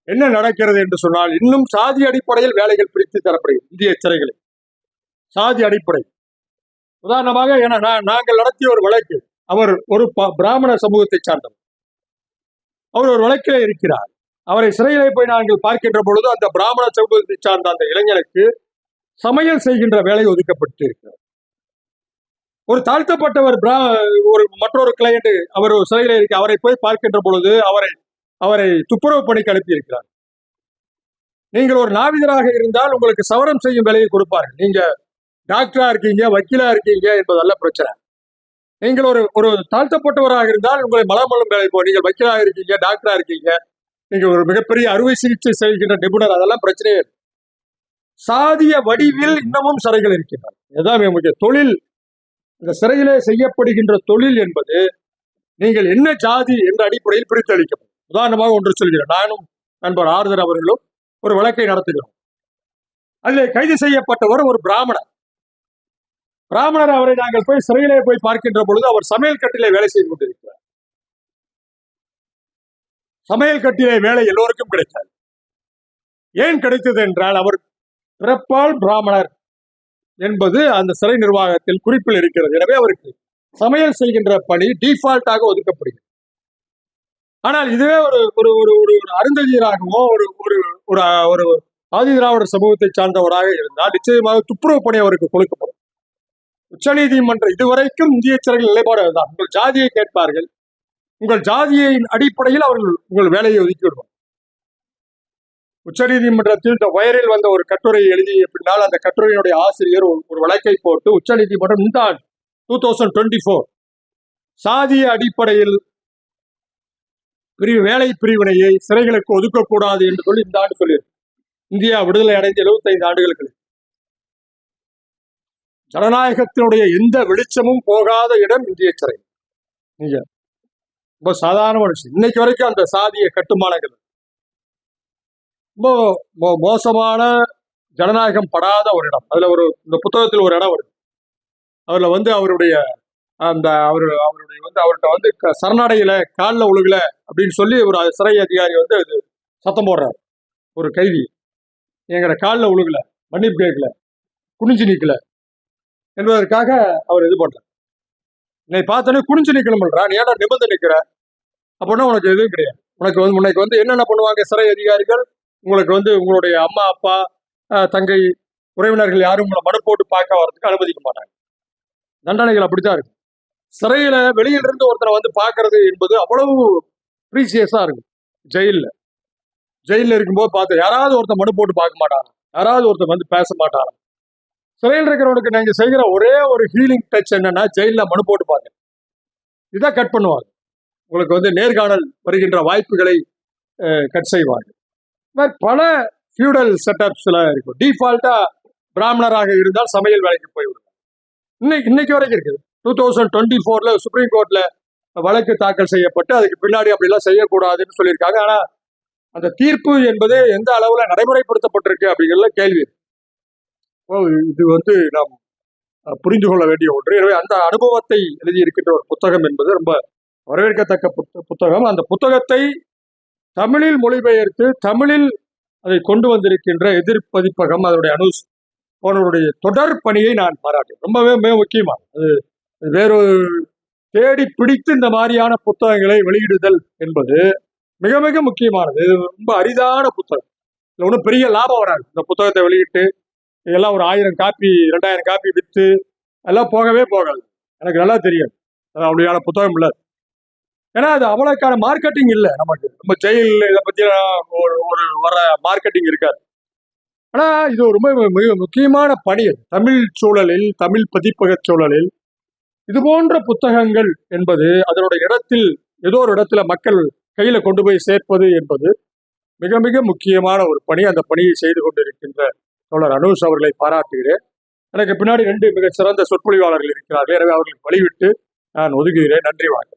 என்ன நடக்கிறது என்று சொன்னால், இன்னும் சாதி அடிப்படையில் வேலைகள் பிரித்து தரப்படுகிறது இந்திய சிறைகளில். சாதி அடிப்படை. உதாரணமாக நாங்கள் நடத்திய ஒரு வழக்கு, அவர் ஒரு பிராமண சமூகத்தை சார்ந்தவர். அவர் ஒரு வழக்கிலே இருக்கிறார். அவரை சிறையிலே போய் நாங்கள் பார்க்கின்ற பொழுது அந்த பிராமண சமூகத்தை சார்ந்த அந்த இளைஞனுக்கு சமையல் செய்கின்ற வேலை ஒதுக்கப்பட்டு இருக்கிறார். ஒரு தாழ்த்தப்பட்டவர் மற்றொரு கிளையண்ட் அவர் சிறையிலே இருக்க, அவரை போய் பார்க்கின்ற பொழுது அவரை துப்புரவு பணிக்கு அனுப்பி இருக்கிறார். நீங்கள் ஒரு நாவிதராக இருந்தால் உங்களுக்கு சவரம் செய்யும் வேலையை கொடுப்பார்கள். நீங்க டாக்டரா இருக்கீங்க, வக்கீலா இருக்கீங்க என்பதல்ல பிரச்சனை. நீங்கள் ஒரு தாழ்த்தப்பட்டவராக இருந்தால் உங்களை மலமல்லும் வேலை போ, நீங்கள் வக்கீலாக இருக்கீங்க, டாக்டரா இருக்கீங்க, நீங்க ஒரு மிகப்பெரிய அறுவை சிகிச்சை செய்கின்ற நிபுணர், அதெல்லாம் பிரச்சனையே. சாதிய வடிவில் இன்னமும் சிறைகள் இருக்கின்றன. இதுதான் முக்கிய தொழில். இந்த சிறையிலே செய்யப்படுகின்ற தொழில் என்பது நீங்கள் என்ன ஜாதி என்ற அடிப்படையில் பிரித்தளிக்கப்படும். உதாரணமாக ஒன்று சொல்கிறேன். நானும் நண்பர் ஆறுதல் அவர்களும் ஒரு வழக்கை நடத்துகிறோம். அதில் கைது செய்யப்பட்டவர் ஒரு பிராமணர். அவரை நாங்கள் போய் சிறையிலே போய் பார்க்கின்ற பொழுது அவர் சமையல் கட்டிலே வேலை செய்து கொண்டிருக்கிறார். சமையல் கட்டிலே வேலை எல்லோருக்கும் கிடைக்காது. ஏன் கிடைத்தது என்றால் அவர் பிறப்பால் பிராமணர் என்பது அந்த சிறை நிர்வாகத்தில் குறிப்பில் இருக்கிறது. எனவே அவருக்கு சமையல் செய்கின்ற பணி டிஃபால்ட்டாக ஒதுக்கப்படுகிறது. ஆனால் இதுவே ஒரு அருந்ததியராகவோ ஒரு ஆதி திராவிடர் சமூகத்தை சார்ந்தவராக இருந்தால் நிச்சயமாக துப்புரவு பணி அவருக்கு கொடுக்கப்படும். உச்சநீதிமன்றம் இதுவரைக்கும் இந்திய சிறைகள் நிலைப்பாடு தான். உங்கள் ஜாதியை கேட்பார்கள், உங்கள் ஜாதியின் அடிப்படையில் அவர்கள் உங்கள் வேலையை ஒதுக்கி விடுவார். உச்சநீதிமன்றத்தில் இந்த வயரில் வந்த ஒரு கட்டுரை எழுதிய பின்னால் அந்த கட்டுரையினுடைய ஆசிரியர் ஒரு வழக்கை போட்டு உச்சநீதிமன்றம் இந்த 2024 சாதிய அடிப்படையில் வேலை பிரிவினையை சிறைகளுக்கு ஒதுக்கக்கூடாது என்று சொல்லி இந்த ஆண்டு சொல்லியிருக்கு. இந்தியா விடுதலை அடைந்து 75 ஆண்டுகளுக்கு ஜனநாயகத்தினுடைய எந்த வெளிச்சமும் போகாத இடம் இந்திய சிறை. நீங்க ரொம்ப சாதாரண விஷயம். இன்னைக்கு வரைக்கும் அந்த சாதிய கட்டுமானங்கள் ரொம்ப மோசமான ஜனநாயகம் படாத ஒரு இடம். அதுல இந்த புத்தகத்தில் ஒரு இடம் வருது. அதுல அவருடைய அவர்கிட்ட சரணடையில காலில் ஒழுகல அப்படின்னு சொல்லி ஒரு சிறை அதிகாரி அது சத்தம் போடுறாரு. ஒரு கைதி எங்கட காலில் ஒழுகல, மன்னிப்பு கேட்கல, குனிஞ்சு நிக்கல என்பதற்காக அவர் இது பண்றார். என்னை பார்த்தோன்னே குனிஞ்சு நிக்கணும்ன்றா, நீ ஏன்னா நிபந்தனை நிற்கிற அப்படின்னா உனக்கு எதுவும் கிடையாது. உனக்கு என்னென்ன பண்ணுவாங்க சிறை அதிகாரிகள், உங்களுக்கு உங்களுடைய அம்மா அப்பா தங்கை உறவினர்கள் யாரும் உங்களை மனு போட்டு பார்க்க வரதுக்கு அனுமதிக்க மாட்டாங்க. தண்டனைகள் அப்படித்தான் இருக்கு. சிறையில வெளியிலிருந்து ஒருத்தரை பார்க்கறது என்பது அவ்வளவு ப்ரீசியஸா இருக்கு. ஜெயிலில் இருக்கும்போது பார்த்து யாராவது ஒருத்தர் மனு போட்டு பார்க்க மாட்டாங்க, யாராவது ஒருத்தர் பேச மாட்டாங்க. சிறையில் இருக்கிறவனுக்கு நீங்க செய்கிற ஒரே ஒரு ஹீலிங் டச் என்னன்னா ஜெயிலில் மனு போட்டு பார்க்க. இதான் கட் பண்ணுவாங்க. உங்களுக்கு நேர்காணல் வருகின்ற வாய்ப்புகளை கட் செய்வாங்க. பல ஃபியூடல் செட்டப்ஸ்ல இருக்கும். டிஃபால்ட்டா பிராமணராக இருந்தால் சமையல் வேலைக்கு போய்விடும். இன்னைக்கு வரைக்கும் இருக்குது. 2024 சுப்ரீம் கோர்ட்ல வழக்கு தாக்கல் செய்யப்பட்டு அதுக்கு பின்னாடி அப்படிலாம் செய்யக்கூடாதுன்னு சொல்லியிருக்காங்க. ஆனா அந்த தீர்ப்பு என்பது எந்த அளவுல நடைமுறைப்படுத்தப்பட்டிருக்கு அப்படிங்கிறத கேள்வி. இது நாம் புரிந்து கொள்ள வேண்டிய ஒன்று. எனவே அந்த அனுபவத்தை எழுதியிருக்கின்ற ஒரு புத்தகம் என்பது ரொம்ப வரவேற்கத்தக்க புத்தகம். அந்த புத்தகத்தை தமிழில் மொழிபெயர்த்து தமிழில் அதை கொண்டு வந்திருக்கின்ற எதிர்பதிப்பகம் அதனுடைய போனவருடைய தொடர் பணியை நான் பாராட்டேன். ரொம்பவே மிக முக்கியமானது. அது வேறொரு தேடி பிடித்து இந்த மாதிரியான புத்தகங்களை வெளியிடுதல் என்பது மிக மிக முக்கியமானது. இது ரொம்ப அரிதான புத்தகம். இல்லை ஒன்றும் பெரிய லாபம் வராது. இந்த புத்தகத்தை வெளியிட்டு இதெல்லாம் ஒரு 1000 காப்பி 2000 காப்பி விற்று எல்லாம் போகவே போகாது. எனக்கு நல்லா தெரியாது. அது அப்படியான புத்தகம் இல்லை. ஏன்னா அது அவ்வளோக்கான மார்க்கெட்டிங் இல்லை. நமக்கு நம்ம ஜெயில் இதை பற்றி ஒரு வர மார்க்கெட்டிங் இருக்காது. ஆனால் இது ரொம்ப மிக முக்கியமான பணி. தமிழ் சூழலில், தமிழ் பதிப்பக சூழலில் இது போன்ற புத்தகங்கள் என்பது அதனுடைய இடத்தில் ஏதோ ஒரு இடத்துல மக்கள் கையில கொண்டு போய் சேர்ப்பது என்பது மிக மிக முக்கியமான ஒரு பணி. அந்த பணியை செய்து கொண்டிருக்கின்ற தோழர் அனுஷ் அவர்களை பாராட்டுகிறேன். எனக்கு பின்னாடி 2 மிக சிறந்த சொற்பொழிவாளர்கள் இருக்கிறார்கள். எனவே அவர்களுக்கு வழிவிட்டு நான் ஒதுக்குகிறேன். நன்றி. வாழ்க்கை.